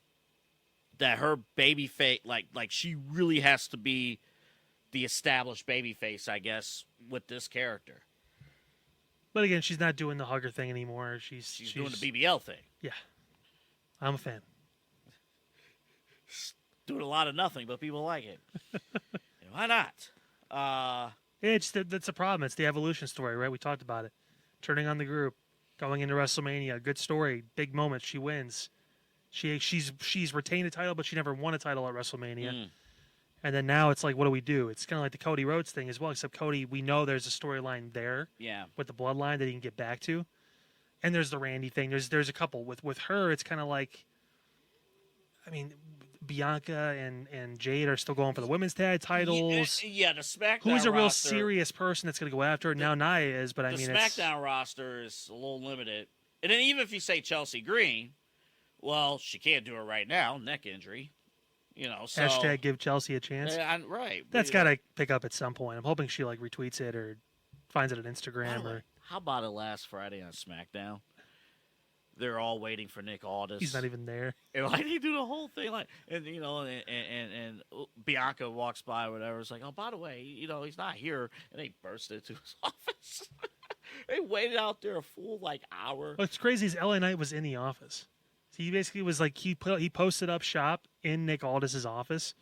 that her baby face, like she really has to be the established baby face, I guess, with this character. But again, she's not doing the hugger thing anymore. She's doing the BBL thing. Yeah. I'm a fan. Doing a lot of nothing, but people like it. Why not? That's a problem. It's the evolution story, right? We talked about it. Turning on the group, going into WrestleMania, good story, big moment. She wins. She's retained a title, but she never won a title at WrestleMania. And then now it's like, what do we do? It's kind of like the Cody Rhodes thing as well, except Cody, we know there's a storyline there with the bloodline that he can get back to. And there's the Randy thing. There's a couple. With her, it's kind of like, I mean, Bianca and Jade are still going for the women's tag titles. Yeah, the SmackDown Who's a real roster, serious person that's going to go after it? Now Nia is, but I mean, the SmackDown roster is a little limited. And then even if you say Chelsea Green, well, she can't do it right now, neck injury. So Hashtag give Chelsea a chance. Right. That's got to pick up at some point. I'm hoping she retweets it or finds it on Instagram. Or how about it last Friday on SmackDown? They're all waiting for Nick Aldis. He's not even there. And they do the whole thing and Bianca walks by or whatever. It's like, oh, by the way, he's not here, and they burst into his office. They waited out there a full hour. What's crazy is LA Knight was in the office. He basically was he posted up shop in Nick Aldis' office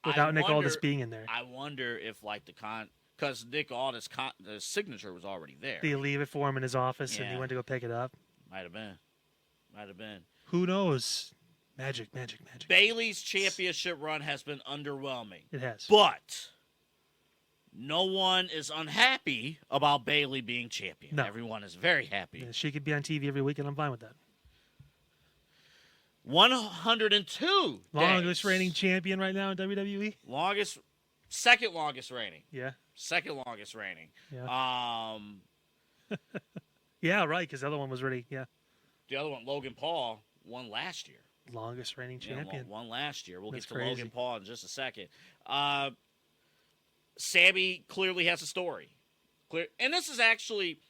without Nick Aldis being in there. I wonder if because Nick Aldis' the signature was already there. Did he leave it for him in his office and he went to go pick it up? Might have been. Who knows? Magic. Bayley's championship run has been underwhelming. It has. But no one is unhappy about Bayley being champion. No. Everyone is very happy. Yeah, she could be on TV every week, and I'm fine with that. 102 Longest reigning champion right now in WWE? Second longest reigning. Yeah. Second longest reigning. Yeah. Yeah, right, because the other one was already, The other one, Logan Paul, won last year. Longest reigning champion. Won last year. We'll That's get to crazy. Logan Paul in just a second. Sami clearly has a story. And this is actually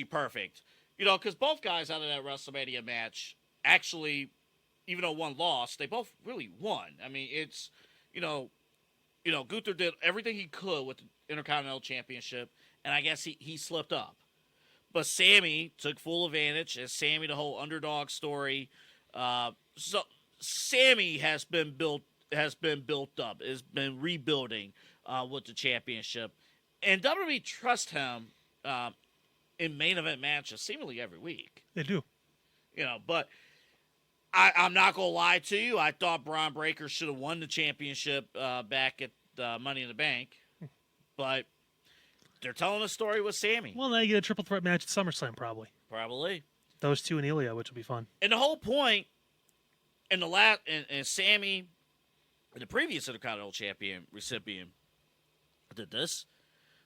perfect. Because both guys out of that WrestleMania match actually, even though one lost, they both really won. I mean, it's, Gunther did everything he could with the Intercontinental Championship, and I guess he slipped up. But Sami took full advantage, as Sami, the whole underdog story. So Sami has been built up, has been rebuilding with the championship, and WWE trusts him in main event matches seemingly every week. They do. But I'm not gonna lie to you. I thought Braun Breaker should have won the championship back at Money in the Bank, but they're telling a story with Sami. Well, now you get a triple threat match at SummerSlam, probably. Probably. Those two and Ilya, which will be fun. And the whole point, and Sami, the previous Intercontinental Champion recipient, did this,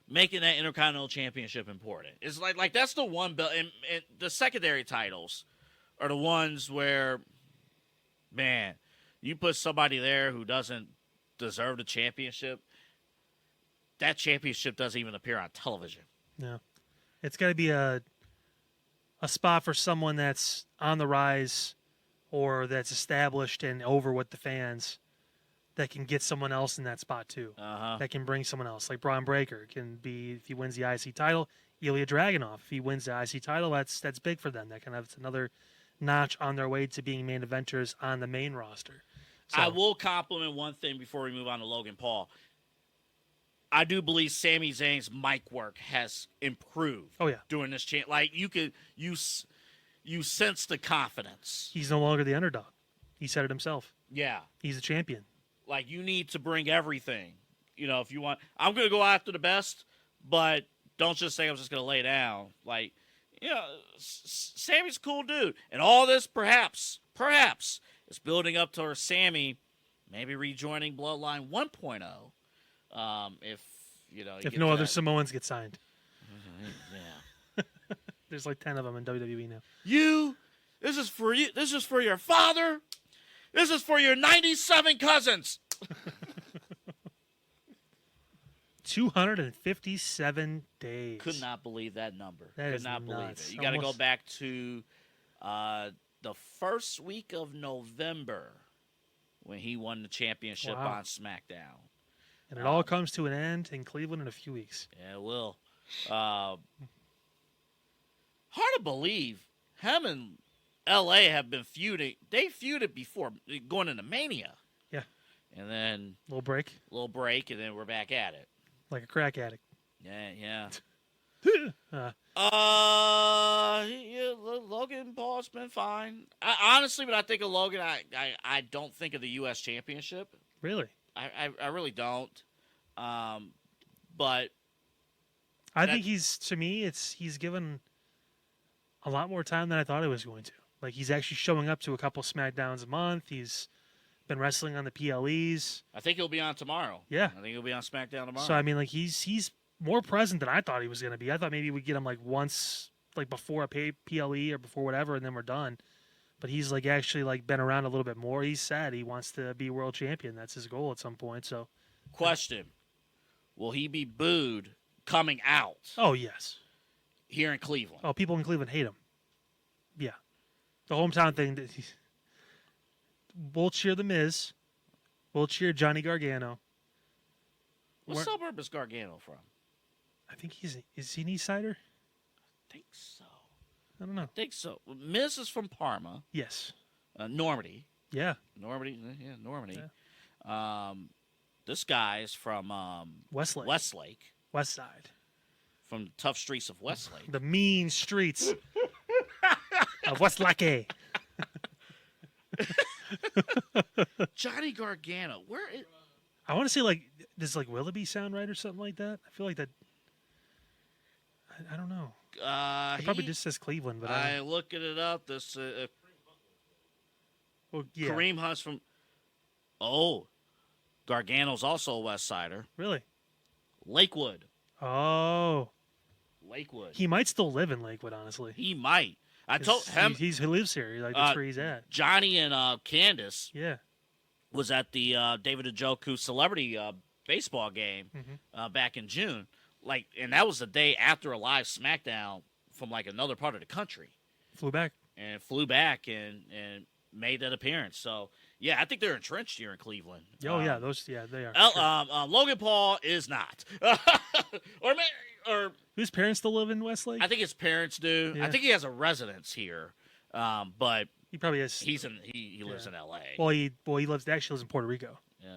making that Intercontinental Championship important. It's like that's the one belt, and the secondary titles are the ones where, man, you put somebody there who doesn't deserve the championship, that championship doesn't even appear on television. No. It's got to be a spot for someone that's on the rise or that's established and over with the fans that can get someone else in that spot too. That can bring someone else. Like Braun Breaker can be, if he wins the IC title, Ilya Dragunov. If he wins the IC title, that's big for them. That kind of another notch on their way to being main eventers on the main roster. So, I will compliment one thing before we move on to Logan Paul. I do believe Sami Zayn's mic work has improved. Oh yeah, during this chance, you sense the confidence. He's no longer the underdog. He said it himself. Yeah, he's a champion. You need to bring everything. If you want, I'm going to go after the best, but don't just say I'm just going to lay down. Sami's a cool dude, and all this perhaps is building up towards Sami maybe rejoining Bloodline 1.0. If no other Samoans get signed. Yeah. There's 10 of them in WWE now. This is for you. This is for your father. This is for your 97 cousins. 257 days. Could not believe that number. Could not believe nuts. it. You got to go back to the first week of November when he won the championship on SmackDown. And it all comes to an end in Cleveland in a few weeks. Yeah, it will. Hard to believe him and L.A. have been feuding. They feuded before going into Mania. Yeah. And then... Little break, and then we're back at it. Like a crack addict. Yeah. uh, Logan Paul's been fine. Honestly, when I think of Logan, I don't think of the U.S. Championship. Really? I really don't. But I think he's given a lot more time than I thought he was going to. He's actually showing up to a couple SmackDowns a month. He's been wrestling on the PLEs. I think he'll be on tomorrow. Yeah. I think he'll be on SmackDown tomorrow. So he's more present than I thought he was going to be. I thought maybe we'd get him once, before a PLE or before whatever, and then we're done. But he's like actually like been around a little bit more. He said he wants to be world champion. That's his goal at some point. So, Question: will he be booed coming out oh yes, here in Cleveland? oh people in Cleveland hate him. Yeah, the hometown thing. We'll cheer the Miz. We'll cheer Johnny Gargano. What suburb is Gargano from? I think is he an East Sider? I think so. I don't know. I think so. Miz is from Parma. Yes. Normandy. Yeah. Normandy. Yeah, Normandy. Yeah. This guy is from Westlake. West Side. From the tough streets of Westlake. The mean streets of Westlake. Johnny Gargano. Where is... I want to say, like, does, like, Willoughby sound right or something like that? I feel like that... I don't know. It probably just says Cleveland, but I looking it up. This well, yeah. Kareem Hunt's from... Oh. Gargano's also a West Sider. Really? Lakewood. Oh. Lakewood. He might still live in Lakewood, honestly. He might. I told him... He lives here. Like, that's where he's at. Johnny and Candace Yeah. was at the David Njoku celebrity baseball game back in June. Like, and that was the day after a live SmackDown from, like, another part of the country. Flew back and made that appearance. So, yeah, I think they're entrenched here in Cleveland. Oh, yeah, they are. Sure. Logan Paul is not. or his parents still live in Westlake? I think his parents do. Yeah. I think he has a residence here. But he probably has. He lives in L.A. Well, he actually lives in Puerto Rico. Yeah.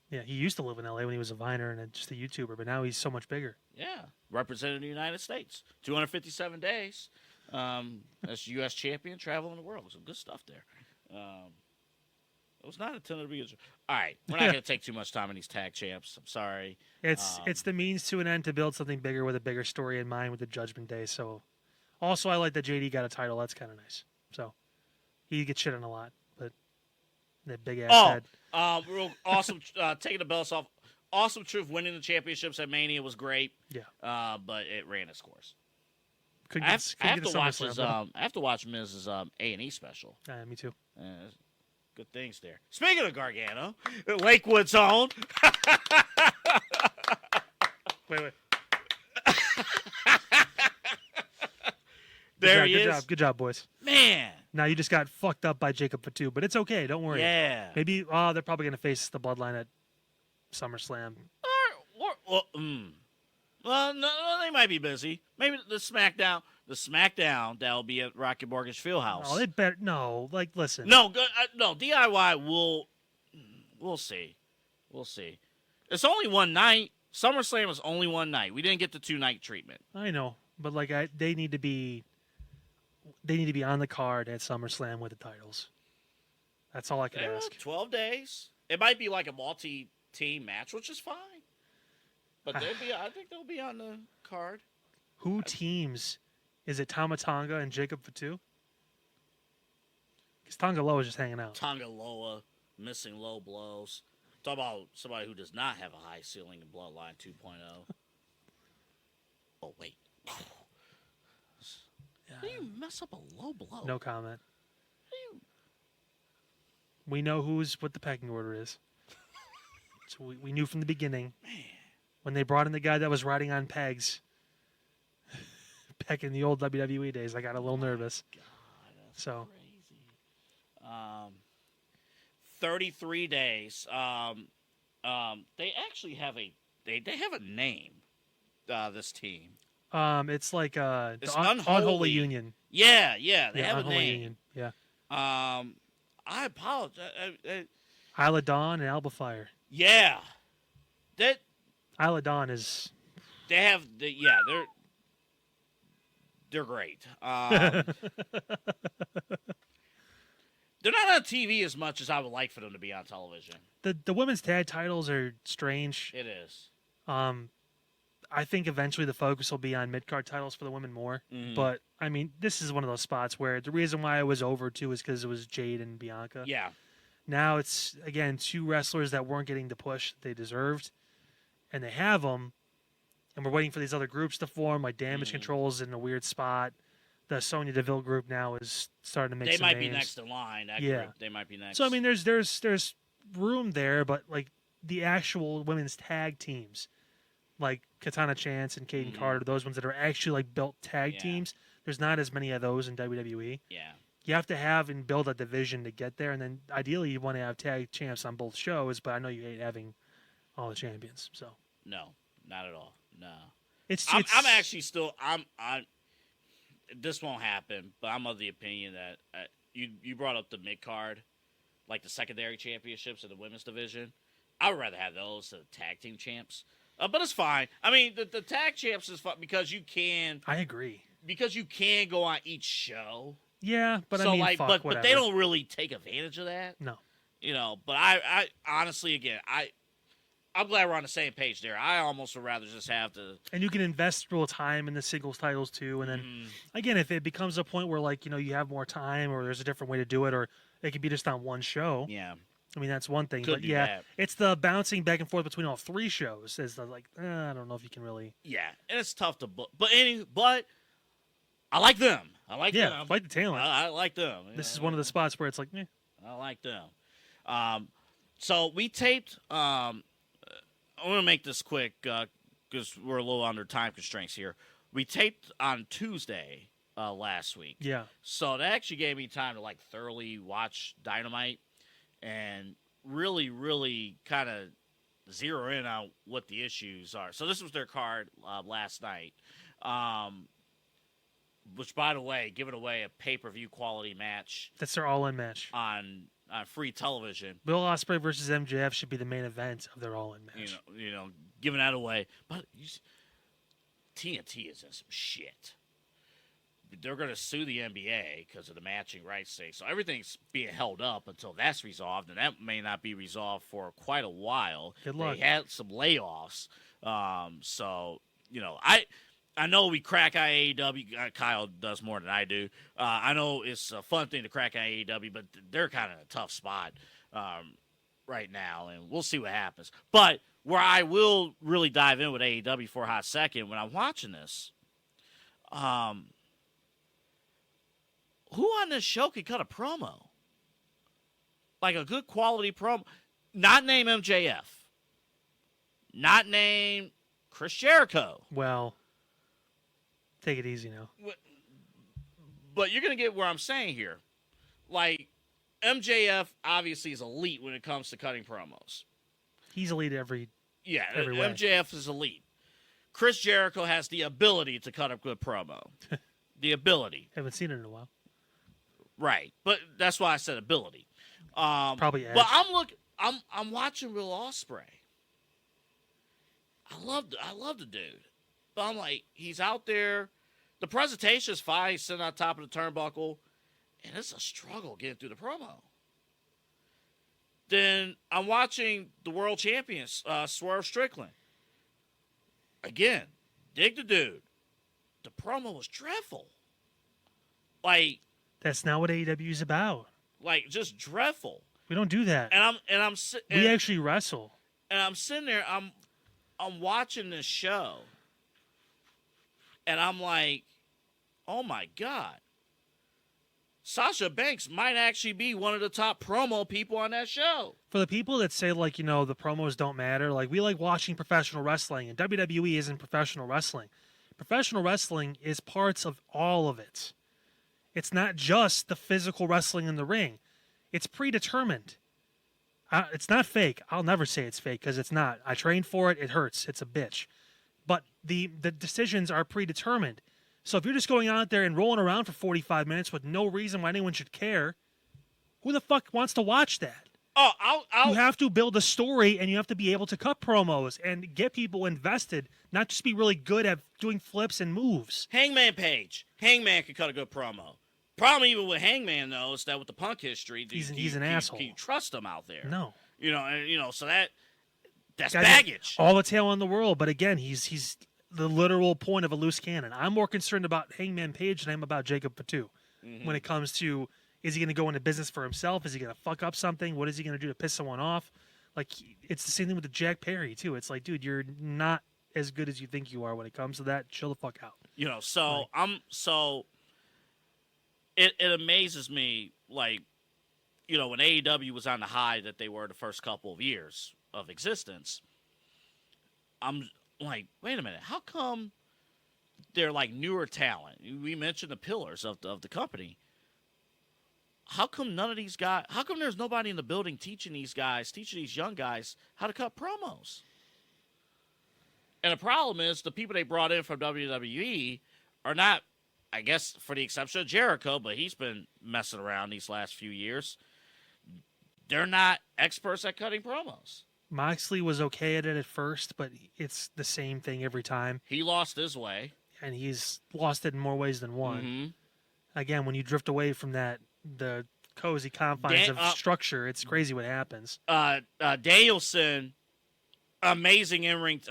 Yeah, he used to live in L.A. when he was a Viner and just a YouTuber, but now he's so much bigger. Yeah, represented the United States. 257 days as U.S. champion, traveling the world. Some good stuff there. It was not intended to be. All right, we're not going to take too much time on these tag champs. I'm sorry. It's the means to an end to build something bigger with a bigger story in mind with the Judgment Day. So, also I like that JD got a title. That's kind of nice. So, he gets shit on a lot, but that big ass head. Real awesome. Taking the belts off. Awesome Truth winning the championships at Mania was great. Yeah. But it ran its course. I have to watch Miz's A&E special. Me too. Good things there. Speaking of Gargano, Lakewood's own. Wait. There he is. Good job, boys. Man. Now you just got fucked up by Jacob Fatu, but it's okay. Don't worry. Yeah. Maybe they're probably going to face the Bloodline at SummerSlam. Well, no, they might be busy. Maybe the SmackDown that'll be at Rocket Mortgage Fieldhouse. Oh, they better no. Like, listen. No, DIY. We'll see. It's only one night. SummerSlam is only one night. We didn't get the 2-night treatment. I know, but like, they need to be on the card at SummerSlam with the titles. That's all I could ask. 12 days. It might be like a multi-team match, which is fine. But I think they'll be on the card. Who teams? Is it Tama Tonga and Jacob Fatu? Because Tonga Loa is just hanging out. Tonga Loa, missing low blows. Talk about somebody who does not have a high ceiling in Bloodline 2.0. Oh, wait. How do you mess up a low blow? No comment. We know what the pecking order is. So we knew from the beginning. Man. When they brought in the guy that was riding on pegs back in the old WWE days, I got a little nervous. God, that's crazy. 33 days. They actually have they have a name. This team. It's like it's the Unholy Union. Yeah, they have a Unholy name. Union. Yeah. I apologize. Isla Dawn and Alba Fyre. Yeah, that. Isla Dawn is. They're great. They're not on TV as much as I would like for them to be on television. The women's tag titles are strange. It is. I think eventually the focus will be on mid-card titles for the women more. Mm-hmm. But, I mean, this is one of those spots where the reason why it was over, too, is because it was Jade and Bianca. Yeah. Now it's, again, 2 wrestlers that weren't getting the push they deserved. And they have them. And we're waiting for these other groups to form, like Damage Control's in a weird spot. the Sonya Deville group now is starting to make They some might be names. next in line. That Yeah. group, they might be next. So I mean, there's room there, but like the actual women's tag teams, like Katana Chance and Kaden Carter, those ones that are actually like built tag teams, there's not as many of those in WWE. Yeah. You have to have and build a division to get there, and then ideally you want to have tag champs on both shows. But I know you hate having all the champions, so No, not at all. No. I'm actually still this won't happen, but I'm of the opinion that you brought up the mid card, like the secondary championships in the women's division. I would rather have those than the tag team champs. But it's fine. I mean, the tag champs is fun because you can. I agree. Because you can go on each show. Yeah, but so I mean, like, fuck, but whatever. they don't really take advantage of that. No. But I honestly, again, I'm glad we're on the same page there. I almost would rather just have to. And you can invest real time in the singles titles too. And then, again, if it becomes a point where like you have more time, or there's a different way to do it, or it could be just on one show. Yeah. I mean, that's one thing. Could but do yeah, that. it's the bouncing back and forth between all three shows. Is the like, I don't know if you can really. Yeah, and it's tough to book. But I like them. I like them. I like the talent. I like them. This is one of the spots where it's like, I like them. So we taped. I'm going to make this quick because we're a little under time constraints here. We taped on Tuesday last week. Yeah. So that actually gave me time to like thoroughly watch Dynamite and really, really kind of zero in on what the issues are. So this was their card last night. Which, by the way, giving away a pay-per-view quality match. That's their all-in match On free television. Will Ospreay versus MJF should be the main event of their all-in match. Giving that away. But TNT is in some shit. They're going to sue the NBA because of the matching rights thing. So everything's being held up until that's resolved, and that may not be resolved for quite a while. Good luck. They had some layoffs. I know we crack on AEW. Kyle does more than I do. I know it's a fun thing to crack on AEW, but they're kind of in a tough spot right now, and we'll see what happens. But where I will really dive in with AEW for a hot second, when I'm watching this, who on this show could cut a promo? Like a good quality promo. Not name MJF. Not name Chris Jericho. Well, take it easy now. But you're going to get where I'm saying here. Like, MJF obviously is elite when it comes to cutting promos. He's elite every way. MJF is elite. Chris Jericho has the ability to cut a good promo. The ability. Haven't seen it in a while. Right. But that's why I said ability. Probably Edge. But I'm watching Will Ospreay. I love the dude. But I'm like, he's out there. The presentation is fine. He's sitting on top of the turnbuckle. And it's a struggle getting through the promo. Then I'm watching the world champions, Swerve Strickland. Again, dig the dude. The promo was dreadful. Like, that's not what AEW is about. Like, just dreadful. We don't do that. We actually wrestle. And I'm sitting there, I'm watching this show. And I'm like, oh my God. Sasha Banks might actually be one of the top promo people on that show. For the people that say, like, the promos don't matter, like, we like watching professional wrestling, and WWE isn't professional wrestling. Professional wrestling is parts of all of it. It's not just the physical wrestling in the ring. It's predetermined. It's not fake. I'll never say it's fake because it's not. I trained for it. It hurts. It's a bitch. But the decisions are predetermined. So if you're just going out there and rolling around for 45 minutes with no reason why anyone should care, who the fuck wants to watch that? Oh, You have to build a story, and you have to be able to cut promos and get people invested, not just be really good at doing flips and moves. Hangman Page. Hangman could cut a good promo. Problem even with Hangman, though, is that with the Punk history, he's an asshole. Can you trust him out there? No. So that's baggage. All the talent in the world, but again, he's the literal point of a loose cannon. I'm more concerned about Hangman Page than I am about Jacob Fatu when it comes to, is he going to go into business for himself? Is he going to fuck up something? What is he going to do to piss someone off? Like, it's the same thing with the Jack Perry, too. It's like, dude, you're not as good as you think you are when it comes to that. Chill the fuck out. it amazes me, like, you know, when AEW was on the high that they were the first couple of years of existence, I'm like, wait a minute, how come they're like newer talent? We mentioned the pillars of the company. How come none of these guys, how come there's nobody in the building teaching these young guys how to cut promos? And the problem is the people they brought in from WWE are not, I guess, for the exception of Jericho, but he's been messing around these last few years. They're not experts at cutting promos. Moxley was okay at it at first, but it's the same thing every time. He lost his way. And he's lost it in more ways than one. Mm-hmm. Again, when you drift away from the cozy confines of structure, it's crazy what happens. Danielson, amazing in-ring.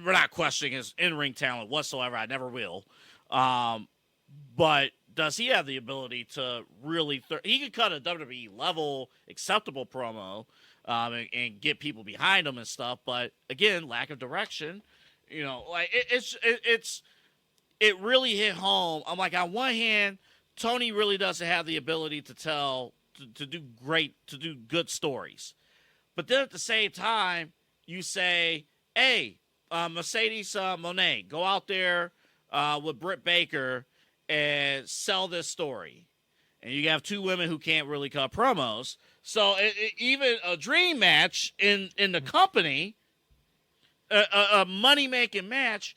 We're not questioning his in-ring talent whatsoever. I never will. But does he have the ability to really... he could cut a WWE level acceptable promo and get people behind him and stuff. But again, lack of direction. You know, like it really hit home. I'm like, on one hand, Tony really doesn't have the ability to do good stories. But then at the same time, you say, hey, Mercedes Moné, go out there with Britt Baker and sell this story. And you have two women who can't really cut promos. So even a dream match in the company, a money-making match,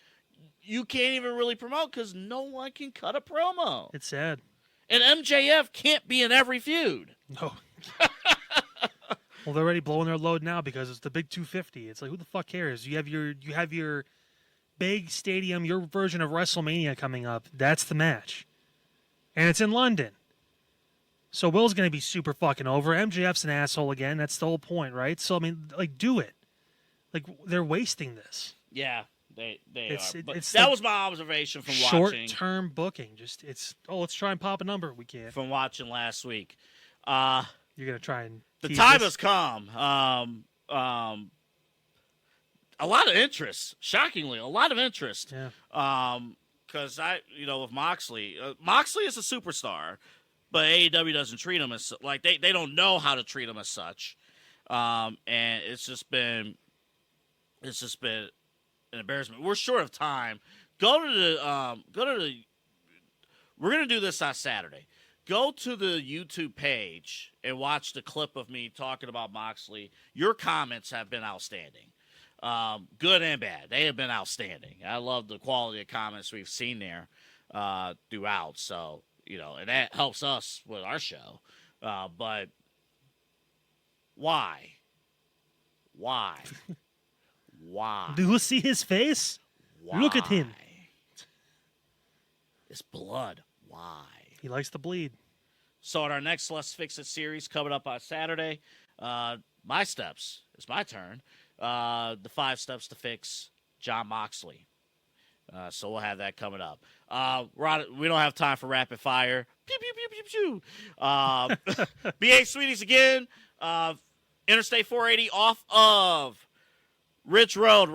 you can't even really promote because no one can cut a promo. It's sad. And MJF can't be in every feud. No. Well, they're already blowing their load now because it's the big 250. It's like, who the fuck cares? You have your big stadium, your version of WrestleMania coming up. That's the match. And it's in London. So Will's going to be super fucking over. MJF's an asshole again. That's the whole point, right? So, I mean, like, do it. Like, they're wasting this. Yeah, they are. But it's that was my observation from watching. Short-term booking. Just, let's try and pop a number. We can't. From watching last week. You're going to try and... The time has come. A lot of interest. Shockingly, a lot of interest. Yeah. Because with Moxley is a superstar, but AEW doesn't treat him as like they don't know how to treat him as such. And it's just been an embarrassment. We're short of time. We're gonna do this on Saturday. Go to the YouTube page and watch the clip of me talking about Moxley. Your comments have been outstanding. Good and bad. They have been outstanding. I love the quality of comments we've seen there throughout. So, and that helps us with our show. But why? Why? Do you see his face? Why? Look at him. It's blood. Why? He likes to bleed. So at our next Let's Fix It series coming up on Saturday, my steps. It's my turn. The 5 steps to fix Jon Moxley. So we'll have that coming up. We don't have time for rapid fire. Pew, pew, pew, pew, pew. BA Sweeties again. Interstate 480 off of Ridge Road,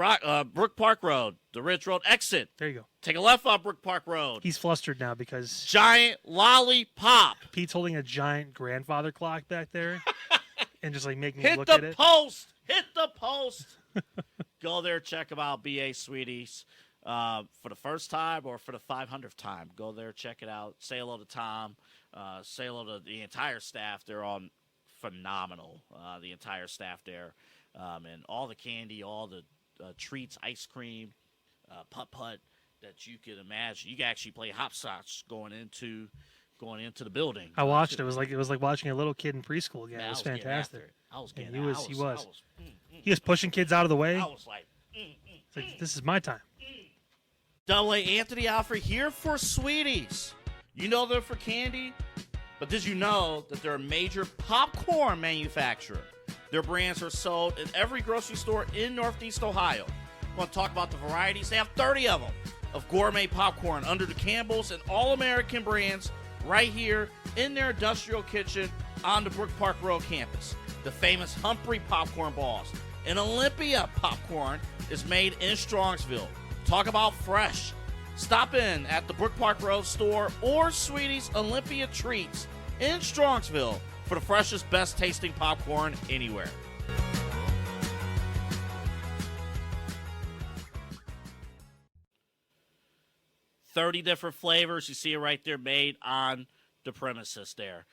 Brook Park Road, the Ridge Road exit. There you go. Take a left off Brook Park Road. He's flustered now because... Giant lollipop. Pete's holding a giant grandfather clock back there and just making me look at it. Hit the post. Go there, check them out, BA Sweeties. For the first time or for the 500th time, go there, check it out. Say hello to Tom. Say hello to the entire staff. They're on phenomenal, the entire staff there. And all the candy, all the treats, ice cream, putt-putt that you could imagine. You can actually play hopscotch going into the building. I watched it. It was like watching a little kid in preschool again. Man, it was fantastic. I was getting He was pushing kids out of the way. I was like, It's like, this is my time. Double A Anthony Alford here for Sweeties. You know they're for candy, but did you know that they're a major popcorn manufacturer? Their brands are sold in every grocery store in Northeast Ohio. Want to talk about the varieties? They have 30 of them of gourmet popcorn under the Campbell's and All-American brands right here in their industrial kitchen on the Brook Park Road campus. The famous Humphrey popcorn balls and Olympia popcorn is made in Strongsville. Talk about fresh. Stop in at the Brook Park Road store or Sweetie's Olympia Treats in Strongsville for the freshest, best tasting popcorn anywhere. $30 different flavors. You see it right there, made on the premises there.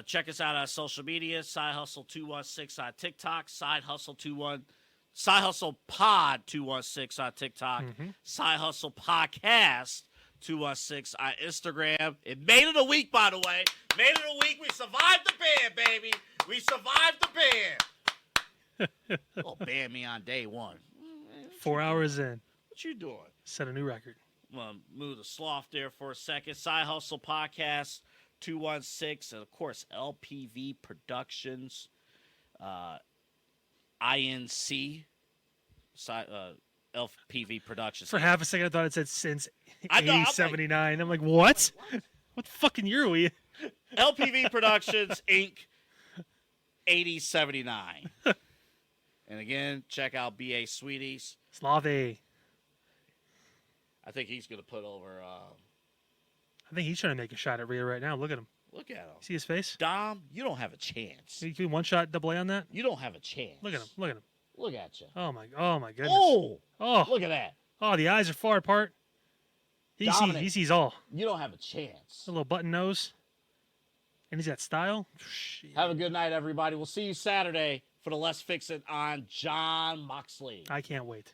Check us out on social media, Side Hustle 216 on TikTok, Side Hustle Pod 216 on TikTok, Side Hustle Podcast 216 on Instagram. It made it a week, by the way. Made it a week. We survived the ban, baby. We survived the ban. Oh, ban me on day one. 4 hours in. What you doing? Set a new record. Move the sloth there for a second. Side Hustle Podcast 216, and of course LPV Productions, INC, LPV Productions. For half a second, I thought it said since 8079. I'm like, what? What fucking year are we in? LPV Productions Inc. 8079. And again, check out BA Sweeties. Slavy. I think he's going to put over. I think he's trying to make a shot at Rhea right now. Look at him. Look at him. See his face? Dom, you don't have a chance. You can one shot double A on that? You don't have a chance. Look at him. Look at him. Look at you. Oh my goodness. Oh, oh, look at that. Oh, the eyes are far apart. He sees all. You don't have a chance. A little button nose. And he's got style. Shit. Have a good night, everybody. We'll see you Saturday for the Let's Fix It on John Moxley. I can't wait.